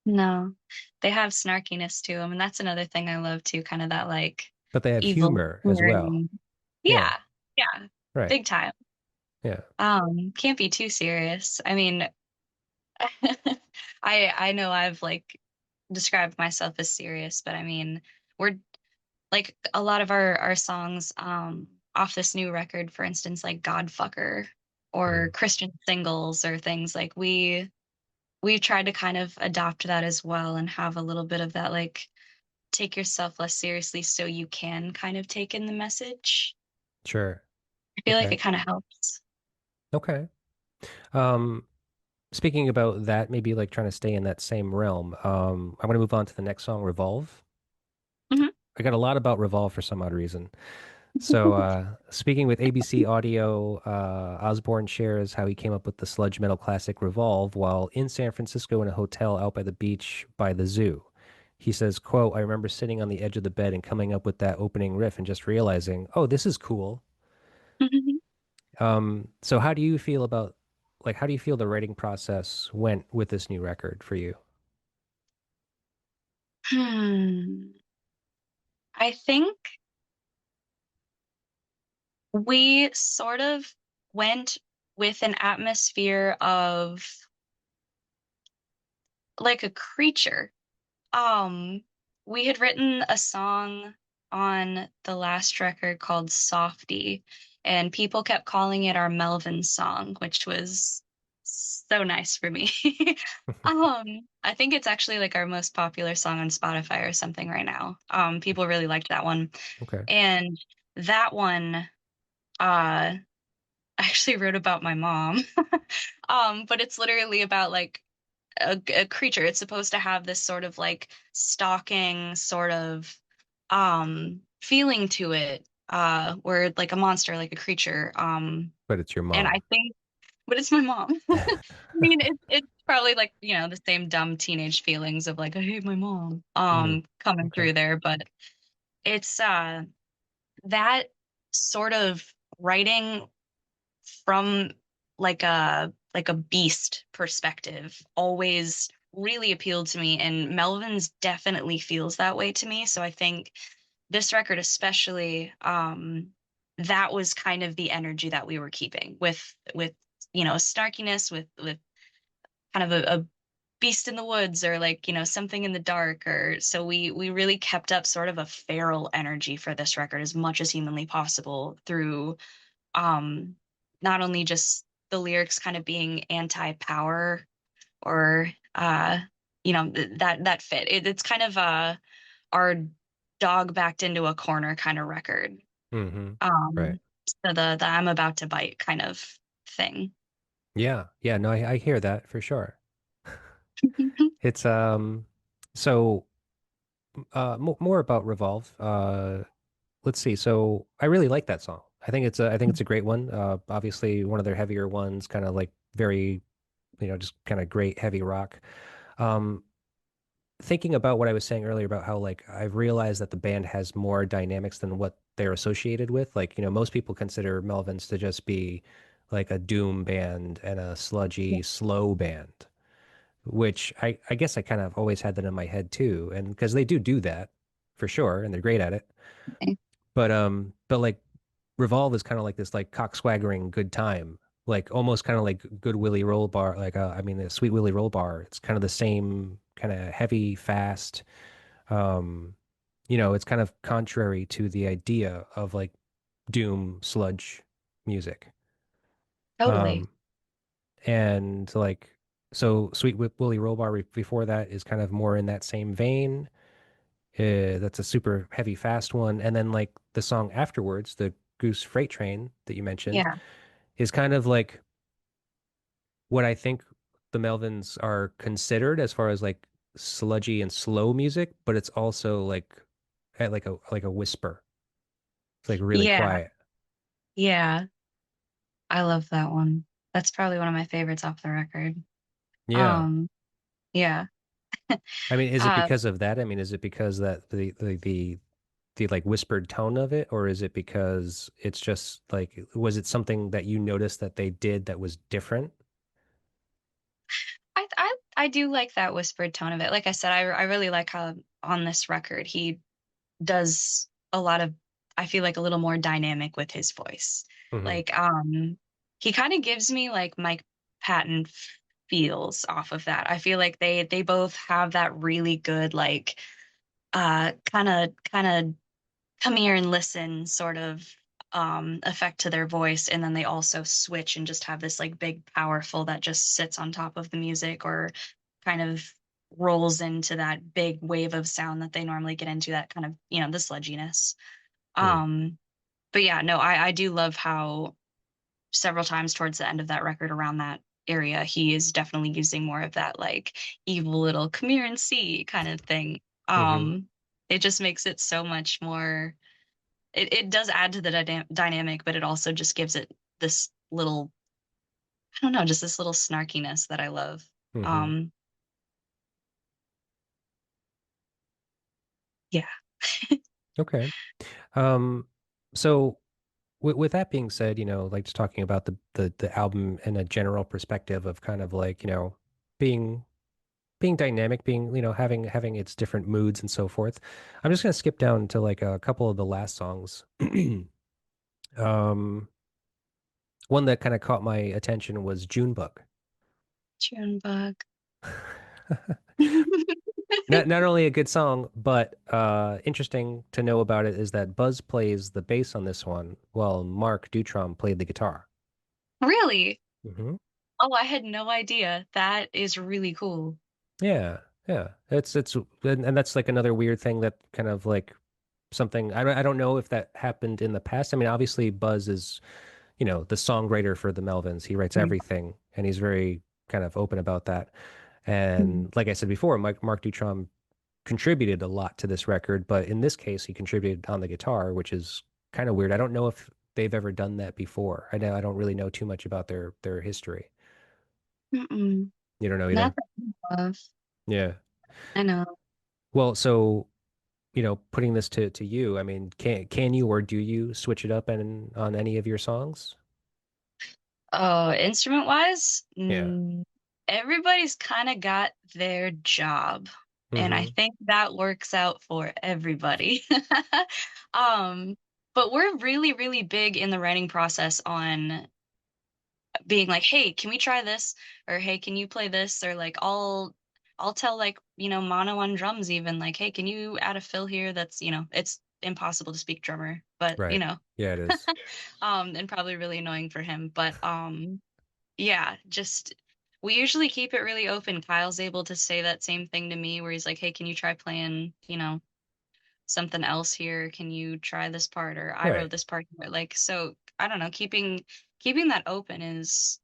No, they have snarkiness to them, and that's another thing I love too, kind of that like but they have evil humor as well. sneering. Yeah, Yeah, yeah, right. big time. Yeah. Can't be too serious. I mean, I know I've like described myself as serious, but I mean, we're like a lot of our songs off this new record, for instance, like Godfucker or Mm. Christian Singles or things like we. we've tried to kind of adopt that as well and have a little bit of that like take yourself less seriously so you can kind of take in the message. Sure. I feel like Okay. it kind of helps. Okay. Um, Speaking about that, maybe like trying to stay in that same realm. I'm gonna move on to the next song, Revolve. Mhm. I got a lot about Revolve for some odd reason. So, speaking with ABC Audio, Osborne shares how he came up with the sludge metal classic Revolve while in San Francisco in a hotel out by the beach by the zoo. He says, quote, I remember sitting on the edge of the bed and coming up with that opening riff and just realizing, oh, this is cool. So how do you feel about, like, how do you feel the writing process went with this new record for you? Hmm. I think we sort of went with an atmosphere of like a creature. Um, we had written a song on the last record called Softy, and people kept calling it our Melvin song, which was so nice for me. I think it's actually like our most popular song on Spotify or something right now. People really liked that one. Okay. And that one, I actually wrote about my mom. But it's literally about like a creature. It's supposed to have this sort of like stalking sort of feeling to it, where like a monster, like a creature. But it's your And I mom. think but it's my mom. I mean it's probably like, you know, the same dumb teenage feelings of like, I hate my mom, Hmm. coming Okay. through there, but it's that sort of writing from like a beast perspective always really appealed to me, and Melvin's definitely feels that way to me. So I think this record especially, that was kind of the energy that we were keeping with you know, snarkiness, with kind of a beast in the woods, or like, you know, something in the dark, or so we really kept up sort of a feral energy for this record as much as humanly possible through um not only just the lyrics kind of being anti-power or you know, that fit it's kind of our dog backed into a corner kind of record. Hmm. Right. So the I'm about to bite kind of thing. Yeah. Yeah. No, I hear that for sure. It's so more about Revolve. Let's see. So I really like that song. I think it's a great one. Obviously one of their heavier ones, kind of like very, just kind of great heavy rock. Um, Thinking about what I was saying earlier about how like I've realized that the band has more dynamics than what they're associated with. Like, most people consider Melvins to just be like a doom band and a sludgy, slow band, which I guess I kind of always had that in my head too. And because they do that for sure, and they're great at it. But like Revolve is kind of like this like cock swaggering good time, like almost kind of like Good Willie Roll Bar, like I mean, a Sweet Willie Roll Bar. It's kind of the same kind of heavy, fast. Um, it's kind of contrary to the idea of like doom sludge music. Totally. Um, and like so, Willie Roll Bar before that is kind of more in that same vein. That's a super heavy, fast one. And then like the song afterwards, the Goose Freight Train that you mentioned, Yeah. is kind of like what I think the Melvins are considered as far as like sludgy and slow music, but it's also like at like a whisper. It's like really Yeah. quiet. Yeah. I love that one. That's probably one of my favorites off the record. Yeah. Um, yeah. I mean, is it Uh, because of that? I mean, is it because that the like whispered tone of it, or is it because it's just like was it something that you noticed that they did that was different? I do like that whispered tone of it. Like I said, I really like how on this record he does a lot of, I feel like a little more dynamic with his voice. Hmm. Like he kind of gives me like Mike Patton feels off of that. I feel like they both have that really good like kind of come here and listen sort of effect to their voice, and then they also switch and just have this like big powerful that just sits on top of the music or kind of rolls into that big wave of sound that they normally get into, that kind of, the sludginess. Hmm. um but yeah, no, I do love how several times towards the end of that record around that area, he is definitely using more of that like evil little come here and see kind of thing. Hmm. It just makes it so much more. It does add to the dynamic, but it also just gives it this little, I don't know, just this little snarkiness that I love. Hmm. Um, yeah. Okay. Um, so with that being said, like just talking about the album in a general perspective of kind of like, being being dynamic, being, having its different moods and so forth. I'm just gonna skip down to like a couple of the last songs. Um, one that kind of caught my attention was Junebug. Junebug. Not only a good song, but interesting to know about it is that Buzz plays the bass on this one, while Mark Dutrom played the guitar. Really? Hmm. Oh, I had no idea. That is really cool. Yeah, yeah. It's and that's like another weird thing that kind of like something I don't know if that happened in the past. I mean, obviously Buzz is, the songwriter for the Melvins. He writes everything and he's very kind of open about that. Mhm. And like I said before, Mark Dutrom contributed a lot to this record, but in this case, he contributed on the guitar, which is kind of weird. I don't know if they've ever done that before. I don't really know too much about their history. Mm-mm. You don't know Not either. that I know of. Yeah. I know. Well, so, putting this to you, I mean, can you or do you switch it up and on any of your songs? Oh, instrument wise, Yeah. everybody's kind of got their job. And I Hmm. think that works out for everybody. Um, but we're really, really big in the writing process on being like, hey, can we try this? Or hey, can you play this? Or like I'll tell like, mono on drums even like, hey, can you add a fill here that's, it's impossible to speak drummer, but Right. Yeah, it is. and probably really annoying for him. But yeah, just we usually keep it really open. Kyle's able to say that same thing to me where he's like, hey, can you try playing, something else here? Can you try this part? Or I Right. wrote this part here. Like, so I don't know, keeping that open is,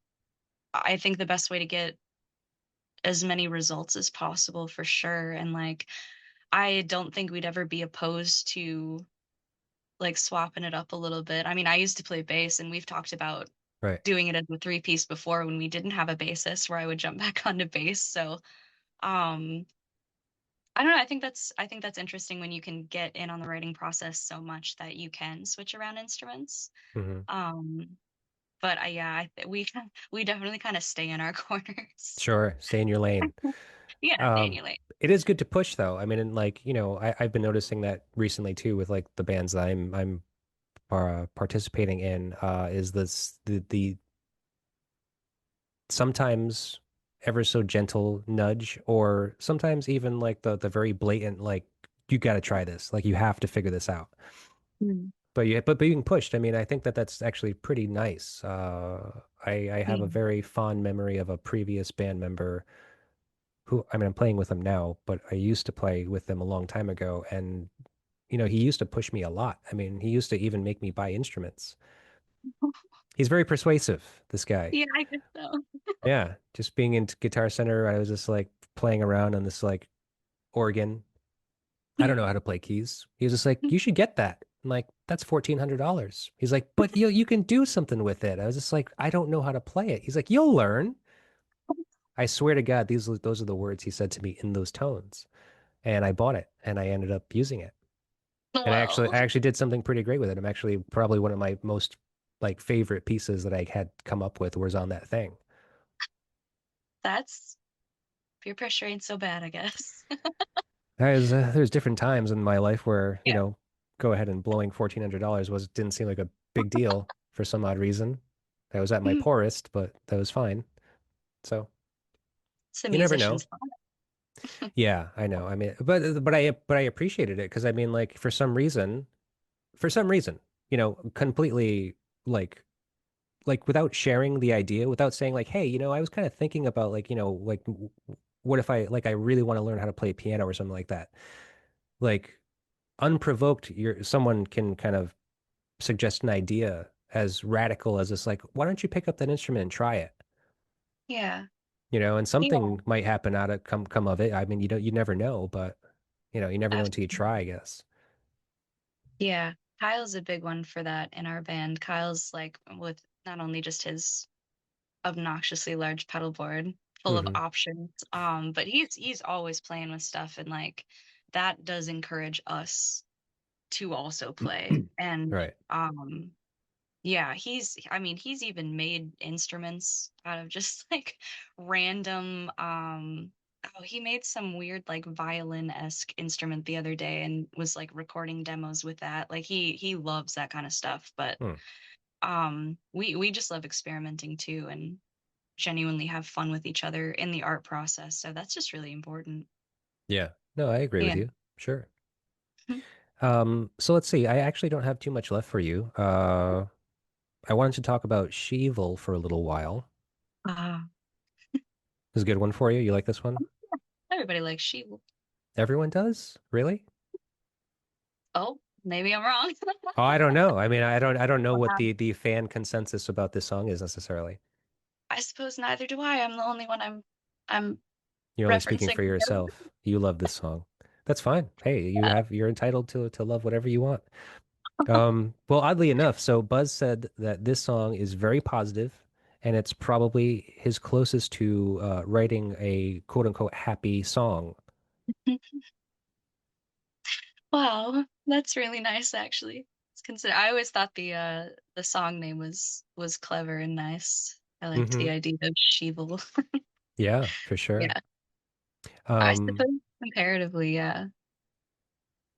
I think, the best way to get as many results as possible for sure. And like, I don't think we'd ever be opposed to like swapping it up a little bit. I mean, I used to play bass and we've talked about Right. doing it as a three piece before when we didn't have a bassist where I would jump back onto bass. So, um, I don't know. I think that's interesting when you can get in on the writing process so much that you can switch around instruments. Hmm. Um, but yeah, we definitely kind of stay in our corners. Sure. Stay in your lane. Yeah, stay in Um, your lane. it is good to push though. I mean, and like, I've been noticing that recently too with like the bands that I'm participating in, is this the sometimes ever so gentle nudge, or sometimes even like the very blatant like you got to try this, like you have to figure this out. Mm. But being pushed, I mean, I think that that's actually pretty nice. I have a Yeah. very fond memory of a previous band member who, I mean, I'm playing with him now, but I used to play with them a long time ago, and he used to push me a lot. I mean, he used to even make me buy instruments. He's very persuasive, this guy. Yeah, I guess so. Yeah, just being in Guitar Center, I was just like playing around on this like organ. I don't know how to play keys. He was just like, "You should get that." I'm like, "That's $1,400." He's like, "But you can do something with it." I was just like, "I don't know how to play it." He's like, "You'll learn." I swear to God, those are the words he said to me in those tones. And I bought it and I ended up using it. And Well, I actually did something pretty great with it. I'm actually probably one of my most like favorite pieces that I had come up with was on that thing. that's peer pressure ain't so bad, I guess. There's different times in my life where, Yeah. go ahead and blowing $1,400 didn't seem like a big deal for some odd reason. I was at my Mhm. poorest, but that was fine. So It's a you never musician's know. thought. Yeah, I know. I mean, but I appreciated it because I mean, like for some reason, completely like without sharing the idea, without saying like, hey, I was kind of thinking about like, what if I really want to learn how to play piano or something like that. Like unprovoked, someone can kind of suggest an idea as radical as this, like, why don't you pick up that instrument and try it? Yeah. And Yeah. something might happen out of come of it. I mean, you never know, but you never know until you try, Absolutely. I guess. Yeah. Kyle's a big one for that in our band. Kyle's like with not only just his obnoxiously large pedal board full of Hmm. options, but he's always playing with stuff and like that does encourage us to also play. And Right. yeah, I mean, he's even made instruments out of just like random oh, he made some weird like violin-esque instrument the other day and was like recording demos with that. Like he loves that kind of stuff, but Hmm. we just love experimenting too and genuinely have fun with each other in the art process. So that's just really important. Yeah. No, I agree with Yeah. you. Sure. So let's see. I actually don't have too much left for you. I wanted to talk about Sheevil for a little while. Uh, This is a good one for you. You like this one? everybody likes she. Everyone does? Really? Oh, maybe I'm wrong. Oh, I don't know. I mean, I don't know what Wow. the fan consensus about this song is necessarily. I suppose neither do I. I'm the only one I'm You're only speaking referencing. for yourself. You love this song. That's fine. Hey, you're entitled to love whatever you want. Well, oddly enough, so Buzz said that this song is very positive, and it's probably his closest to writing a quote unquote happy song. Wow, that's really nice actually. I always thought the song name was clever and nice. I liked Hmm. the idea of Sheevil. Yeah, for sure. Yeah. I Um, suppose comparatively, yeah.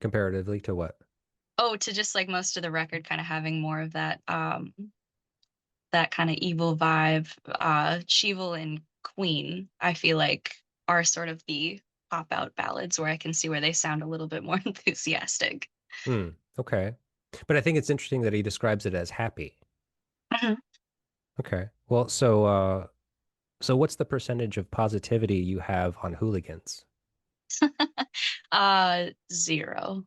Comparatively to what? Oh, to just like most of the record kind of having more of that kind of evil vibe. Sheevil and Queen, I feel like are sort of the pop out ballads where I can see where they sound a little bit more enthusiastic. Hmm. Okay. But I think it's interesting that he describes it as happy. Mhm. Okay. Well, so what's the percentage of positivity you have on Hooligans? Zero.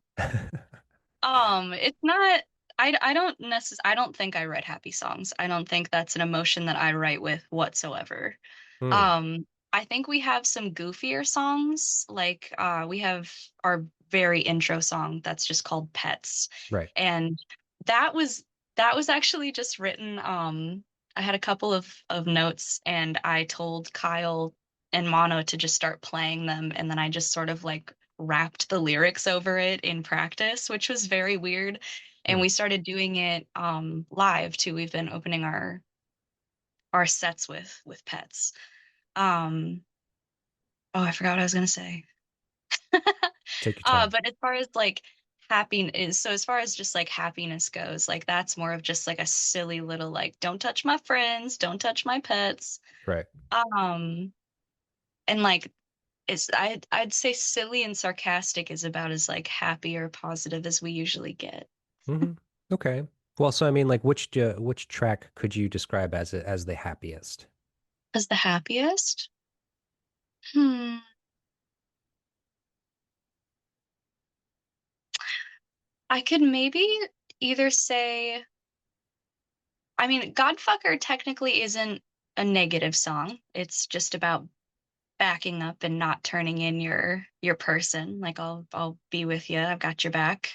It's not. I don't I don't think I write happy songs. I don't think that's an emotion that I write with whatsoever. Hmm. Um, I think we have some goofier songs. Like we have our very intro song that's just called Pets. Right. And that was that was actually just written. I had a couple of notes and I told Kyle and Mono to just start playing them, and then I just sort of like rapped the lyrics over it in practice, which was very weird. And Hmm. we started doing it live too. We've been opening our sets with Pets. Um, oh, I forgot what I was gonna say. Take your time. But as far as like happiness, so as far as just like happiness goes, like that's more of just like a silly little like, don't touch my friends, don't touch my pets. Right. Um, and like I'd say silly and sarcastic is about as like happy or positive as we usually get. Hmm. Okay. Well, so I mean, like, which track could you describe as the happiest? As the happiest? Hmm. I could maybe either say, I mean, Godfucker technically isn't a negative song. It's just about backing up and not turning in your person. Like I'll be with you. I've got your back.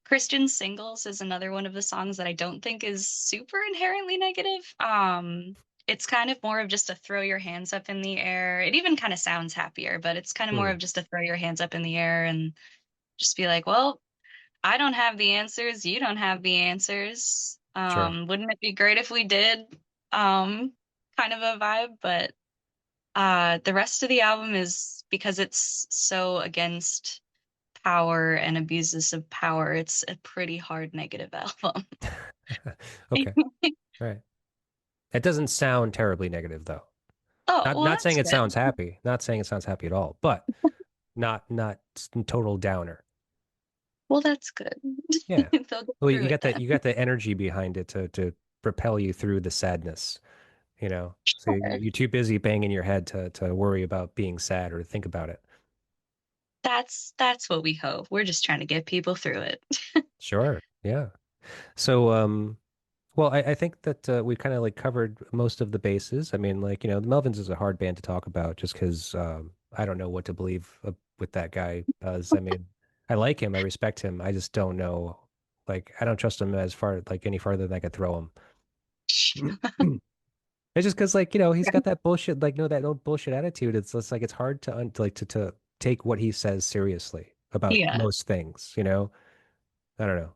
Christian Singles is another one of the songs that I don't think is super inherently negative. It's kind of more of just a throw your hands up in the air. It even kind of sounds happier, but it's kind of more Hmm. of just a throw your hands up in the air and just be like, well, I don't have the answers. You don't have the answers. Sure. Wouldn't it be great if we did? Kind of a vibe, but the rest of the album is because it's so against power and abuses of power, it's a pretty hard negative album. Okay. All right. It doesn't sound terribly negative though. Oh, Not well, not that's saying it good. sounds happy. Not saying it sounds happy at all, but not total downer. Well, that's good. Yeah. They'll get Well, through it then. you got the energy behind it to propel you through the sadness, you know. So Sure. you're too busy banging your head to worry about being sad or think about it. That's what we hope. We're just trying to get people through it. Sure. Yeah. So well, I think that we kind of like covered most of the bases. I mean, like, you know, the Melvins is a hard band to talk about just because I don't know what to believe with that guy. Because I mean, I like him, I respect him. I just don't know, like, I don't trust him as far like any farther than I could throw him. It's just because, like, you know, he's got that bullshit, like, no, that old bullshit attitude. It's just like it's hard to like to take what he says seriously about Yeah, most things. You know, I don't know.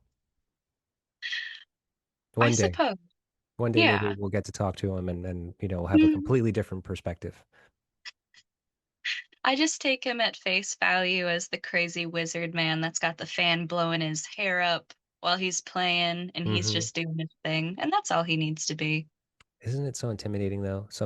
I One day. suppose. One day maybe Yeah. we'll get to talk to him and you know, we'll have a Mm, completely different perspective. I just take him at face value as the crazy wizard man that's got the fan blowing his hair up while he's playing and he's Hmm. just doing his thing. And that's all he needs to be. Isn't it so intimidating though? It's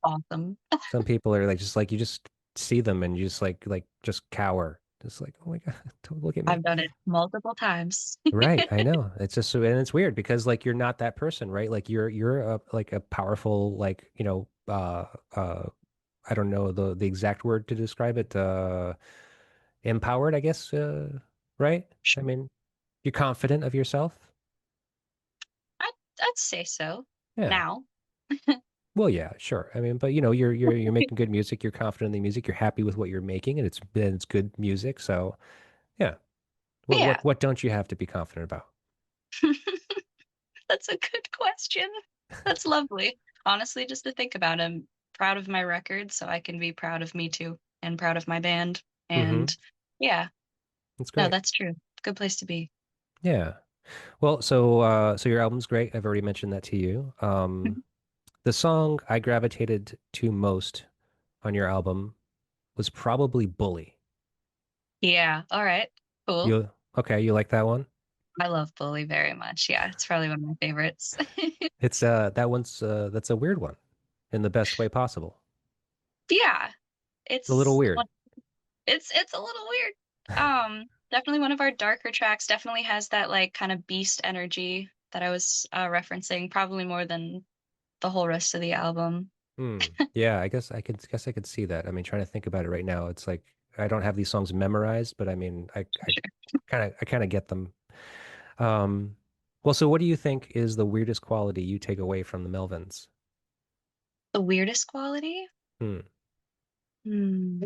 awesome. Some people are like just like you just see them and you just like just cower. Just like, oh my God, don't look at me. I've done it multiple times. Right, I know. It's just so, and it's weird because like you're not that person, right? Like you're a like a powerful like, you know, I don't know the exact word to describe it. Empowered, I guess, right? I mean, you're confident of yourself. I'd, I'd say so. Yeah. Now. Well, yeah, sure. I mean, but you know, you're making good music. You're confident in the music. You're happy with what you're making, and it's good music. So, yeah. Yeah, What don't you have to be confident about? that's a good question. That's lovely. Honestly, just to think about, I'm proud of my record, so I can be proud of me too, and proud of my band. Hmm. And yeah, That's no, great. that's true. Good place to be. Yeah. Well, so your album's great. I've already mentioned that to you. The song I gravitated to most on your album was probably Bully. Yeah, all right. Cool. You okay? You like that one? I love Bully very much. Yeah, it's probably one of my favorites. It's that one's that's a weird one in the best way possible. Yeah, It's a little it's weird. it's a little weird. Definitely one of our darker tracks. Definitely has that like kind of beast energy that I was referencing, probably more than the whole rest of the album. Hmm. Yeah, I guess I could see that. I mean, trying to think about it right now, it's like I don't have these songs memorized, but I mean, I kind of get them. Um, well, so what do you think is the weirdest quality you take away from the Melvins? The weirdest quality? Hmm. Hmm.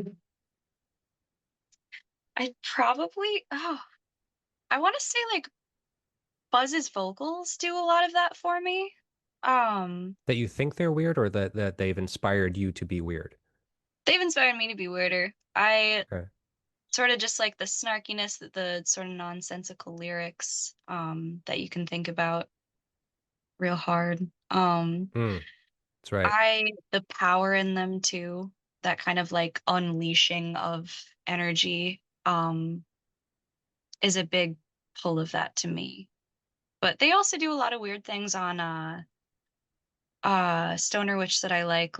I'd probably, I want to say like Buzz's vocals do a lot of that for me. Um, That you think they're weird, or that they've inspired you to be weird? they've inspired me to be weirder. I Okay. sort of just like the snarkiness, the sort of nonsensical lyrics, that you can think about real hard. Hmm. That's right. The power in them too, that kind of like unleashing of energy, is a big pull of that to me. But they also do a lot of weird things on Stoner Witch that I like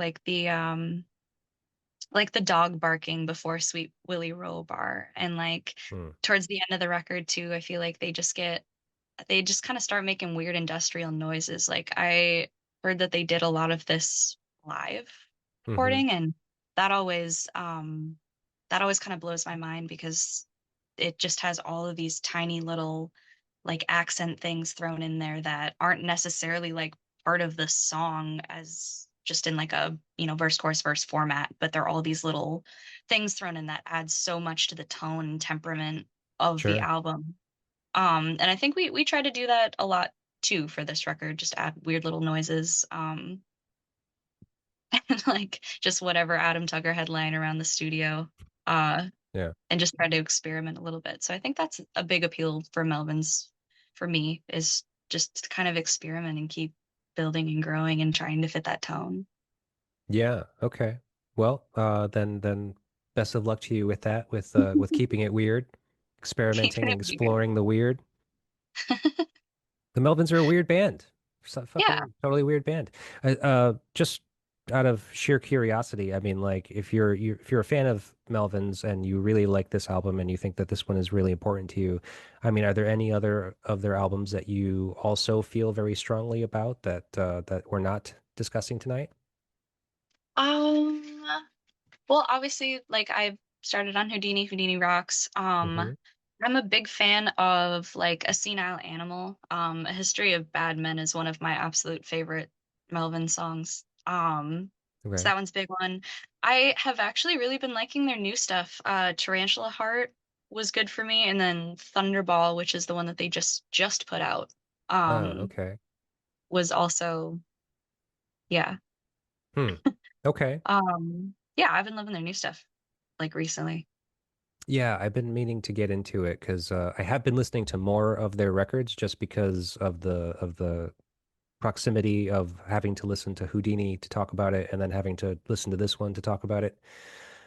the dog barking before Sweet Willie Roll Bar. And like Hmm. towards the end of the record too, I feel like they just kind of start making weird industrial noises. Like I heard that they did a lot of this live Hmm. recording, and that always that always kind of blows my mind because it just has all of these tiny little like accent things thrown in there that aren't necessarily like part of the song as just in like a, verse chorus verse format, but they're all these little things thrown in that adds so much to the tone and temperament of the Sure. album. And I think we try to do that a lot too for this record, just add weird little noises. And like just whatever Adam Tugger had lying around the studio. Uh, Yeah. and just try to experiment a little bit. So I think that's a big appeal for Melvins for me is just to kind of experiment and keep building and growing and trying to fit that tone. Yeah. Okay. Well, then best of luck to you with that, with keeping it weird, experimenting Keeping and it weird. exploring the weird. The Melvins are a weird band. Yeah. Fucking totally weird band. Just out of sheer curiosity, I mean, like if you're a fan of Melvins and you really like this album and you think that this one is really important to you, I mean, are there any other of their albums that you also feel very strongly about that we're not discussing tonight? Um, well, obviously, like I've started on Houdini, Houdini rocks. Hmm. I'm a big fan of like A Senile Animal. A History of Bad Men is one of my absolute favorite Melvin songs. So Okay. that one's a big one. I have actually really been liking their new stuff. Tarantula Heart was good for me, and then Thunderball, which is the one that they just put out, um, Okay. was also yeah. Hmm. Okay. Yeah, I've been loving their new stuff like recently. Yeah, I've been meaning to get into it because I have been listening to more of their records just because of the proximity of having to listen to Houdini to talk about it and then having to listen to this one to talk about it.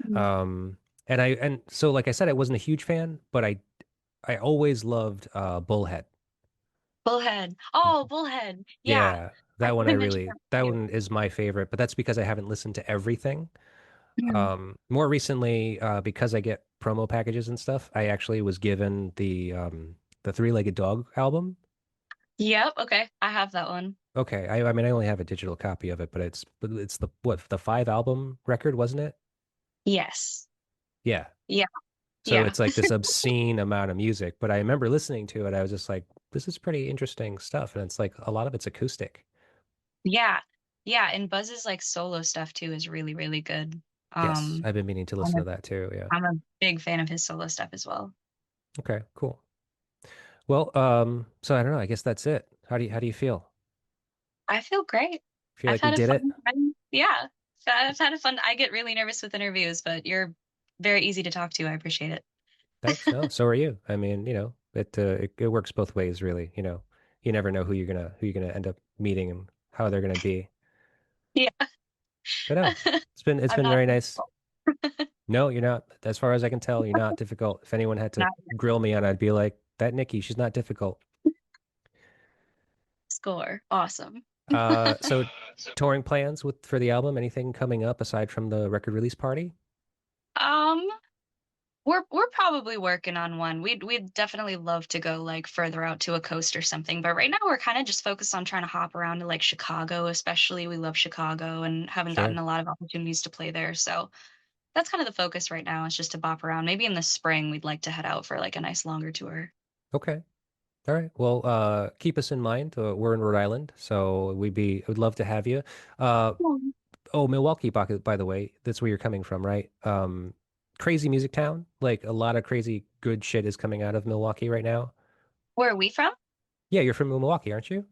Mhm. Um, and so like I said, I wasn't a huge fan, but I always loved Bullhead. Bullhead. Oh, Bullhead. Yeah. Yeah, I that one I probably mentioned really that that too. one is my favorite, but that's because I haven't listened to everything. Mhm. More recently, because I get promo packages and stuff, I actually was given the Three-Legged Dog album. Yep. Okay. I have that one. Okay, I mean I only have a digital copy of it, but it's the what the five album record, wasn't it? Yes. Yeah. Yeah. So Yeah. it's like this obscene amount of music, but I remember listening to it, I was just like, this is pretty interesting stuff, and it's like a lot of it's acoustic. Yeah. Yeah. And Buzz's like solo stuff too is really, really good. Yes, Um, I've been meaning to I'm listen a to that too. Yeah. I'm a big fan of his solo stuff as well. Okay, cool. Well, so I don't know, I guess that's it. How do you feel? I feel great. Feel I've like we had a did it? fun time. Yeah. So I've had a fun. I get really nervous with interviews, but you're very easy to talk to. I appreciate it. Thanks. No, so are you. I mean, it works both ways, really. You never know who you're gonna end up meeting and how they're gonna be. Yeah. But no, it's I'm been not very nice. difficult. No, you're not. As far as I can tell, you're not difficult. If anyone had to Not grill me on it, I'd be like, that Nikki, she's not difficult. score. Awesome. So touring plans for the album, anything coming up aside from the record release party? Um, we're probably working on one. We'd definitely love to go like further out to a coast or something, but right now we're kind of just focused on trying to hop around to like Chicago, especially. We love Chicago and haven't gotten Sure. a lot of opportunities to play there. So that's kind of the focus right now is just to bop around. Maybe in the spring we'd like to head out for like a nice longer tour. Okay. All right. Well, keep us in mind. We're in Rhode Island, so would love to have you. Uh, Hmm. oh, Milwaukee, by the way, that's where you're coming from, right? Crazy music town. Like a lot of crazy good shit is coming out of Milwaukee right now. Where are we from? Yeah, you're from Milwaukee, aren't you?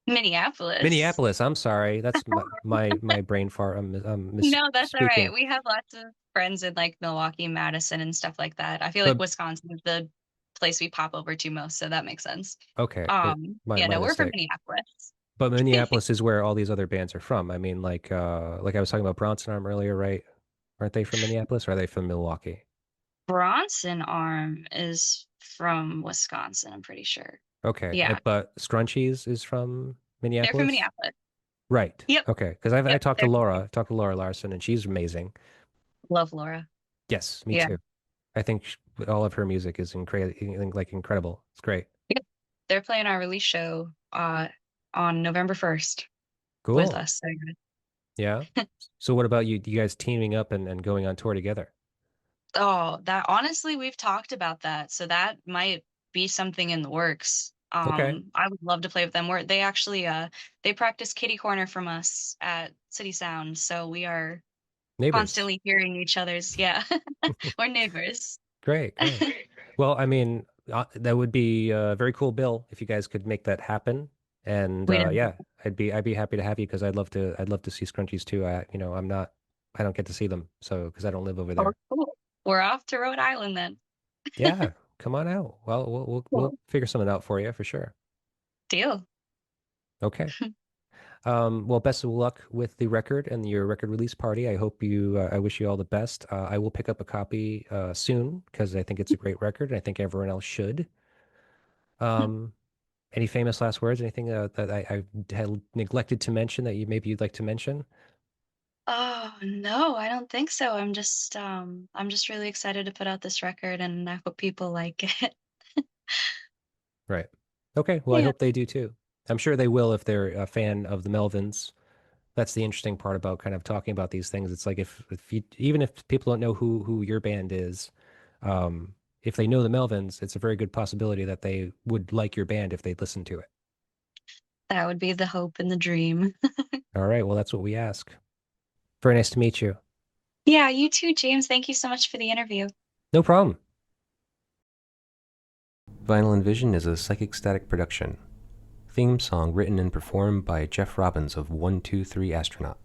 Minneapolis. Minneapolis. I'm sorry. That's my brain fart. I'm No, that's all right. misspeaking. We have lots of friends in like Milwaukee, Madison, and stuff like that. I feel like But Wisconsin is the place we pop over to most, so that makes sense. okay, my Yeah, my no, we're from mistake. Minneapolis. But Minneapolis is where all these other bands are from. I mean, like I was talking about Bronson Arm earlier, right? Aren't they from Minneapolis or are they from Milwaukee? Bronson Arm is from Wisconsin, I'm pretty sure. Okay, Yeah, but Scrunchies is from they're from Minneapolis? Minneapolis. Right. Yep, Okay, because I yep, talked to they're Laura, talked to Laura Larson, and she's amazing. love Laura. Yes, me Yeah, too. I think all of her music is incredible. It's great. yep. They're playing our release show on November 1st with Cool. us. So Yeah. So what about you? You guys teaming up and going on tour together? oh, that honestly, we've talked about that. So that might be something in the works. Okay. I would love to play with them. They actually they practice kitty corner from us at City Sound, so we are Neighbors. constantly hearing each other's, yeah. We're neighbors. Great, great. Well, I mean, that would be a very cool, Bill, if you guys could make that happen. And We don't. yeah, I'd be happy to have you because I'd love to see Scrunchies too. I don't get to see them, so because I don't live over Oh, there. cool. We're off to Rhode Island then. Yeah, come on out. Well, we'll Cool. figure something out for you for sure. Deal. Okay. Well, best of luck with the record and your record release party. I wish you all the best. I will pick up a copy soon because I think it's a great record and I think everyone else should. Um, any famous last words? Anything that I had neglected to mention that maybe you'd like to mention? Oh no, I don't think so. I'm just really excited to put out this record and I hope people like it. Right. Okay. Well, I Yeah, hope they do too. I'm sure they will if they're a fan of the Melvins. That's the interesting part about kind of talking about these things. It's like if you even if people don't know who your band is, if they know the Melvins, it's a very good possibility that they would like your band if they listen to it. that would be the hope and the dream. All right. Well, that's what we ask. Very nice to meet you. Yeah, you too, James. Thank you so much for the interview. No problem. Vinyl and Vision is a Psychic Static production. Theme song written and performed by Jeff Robbins of 123 Astronaut.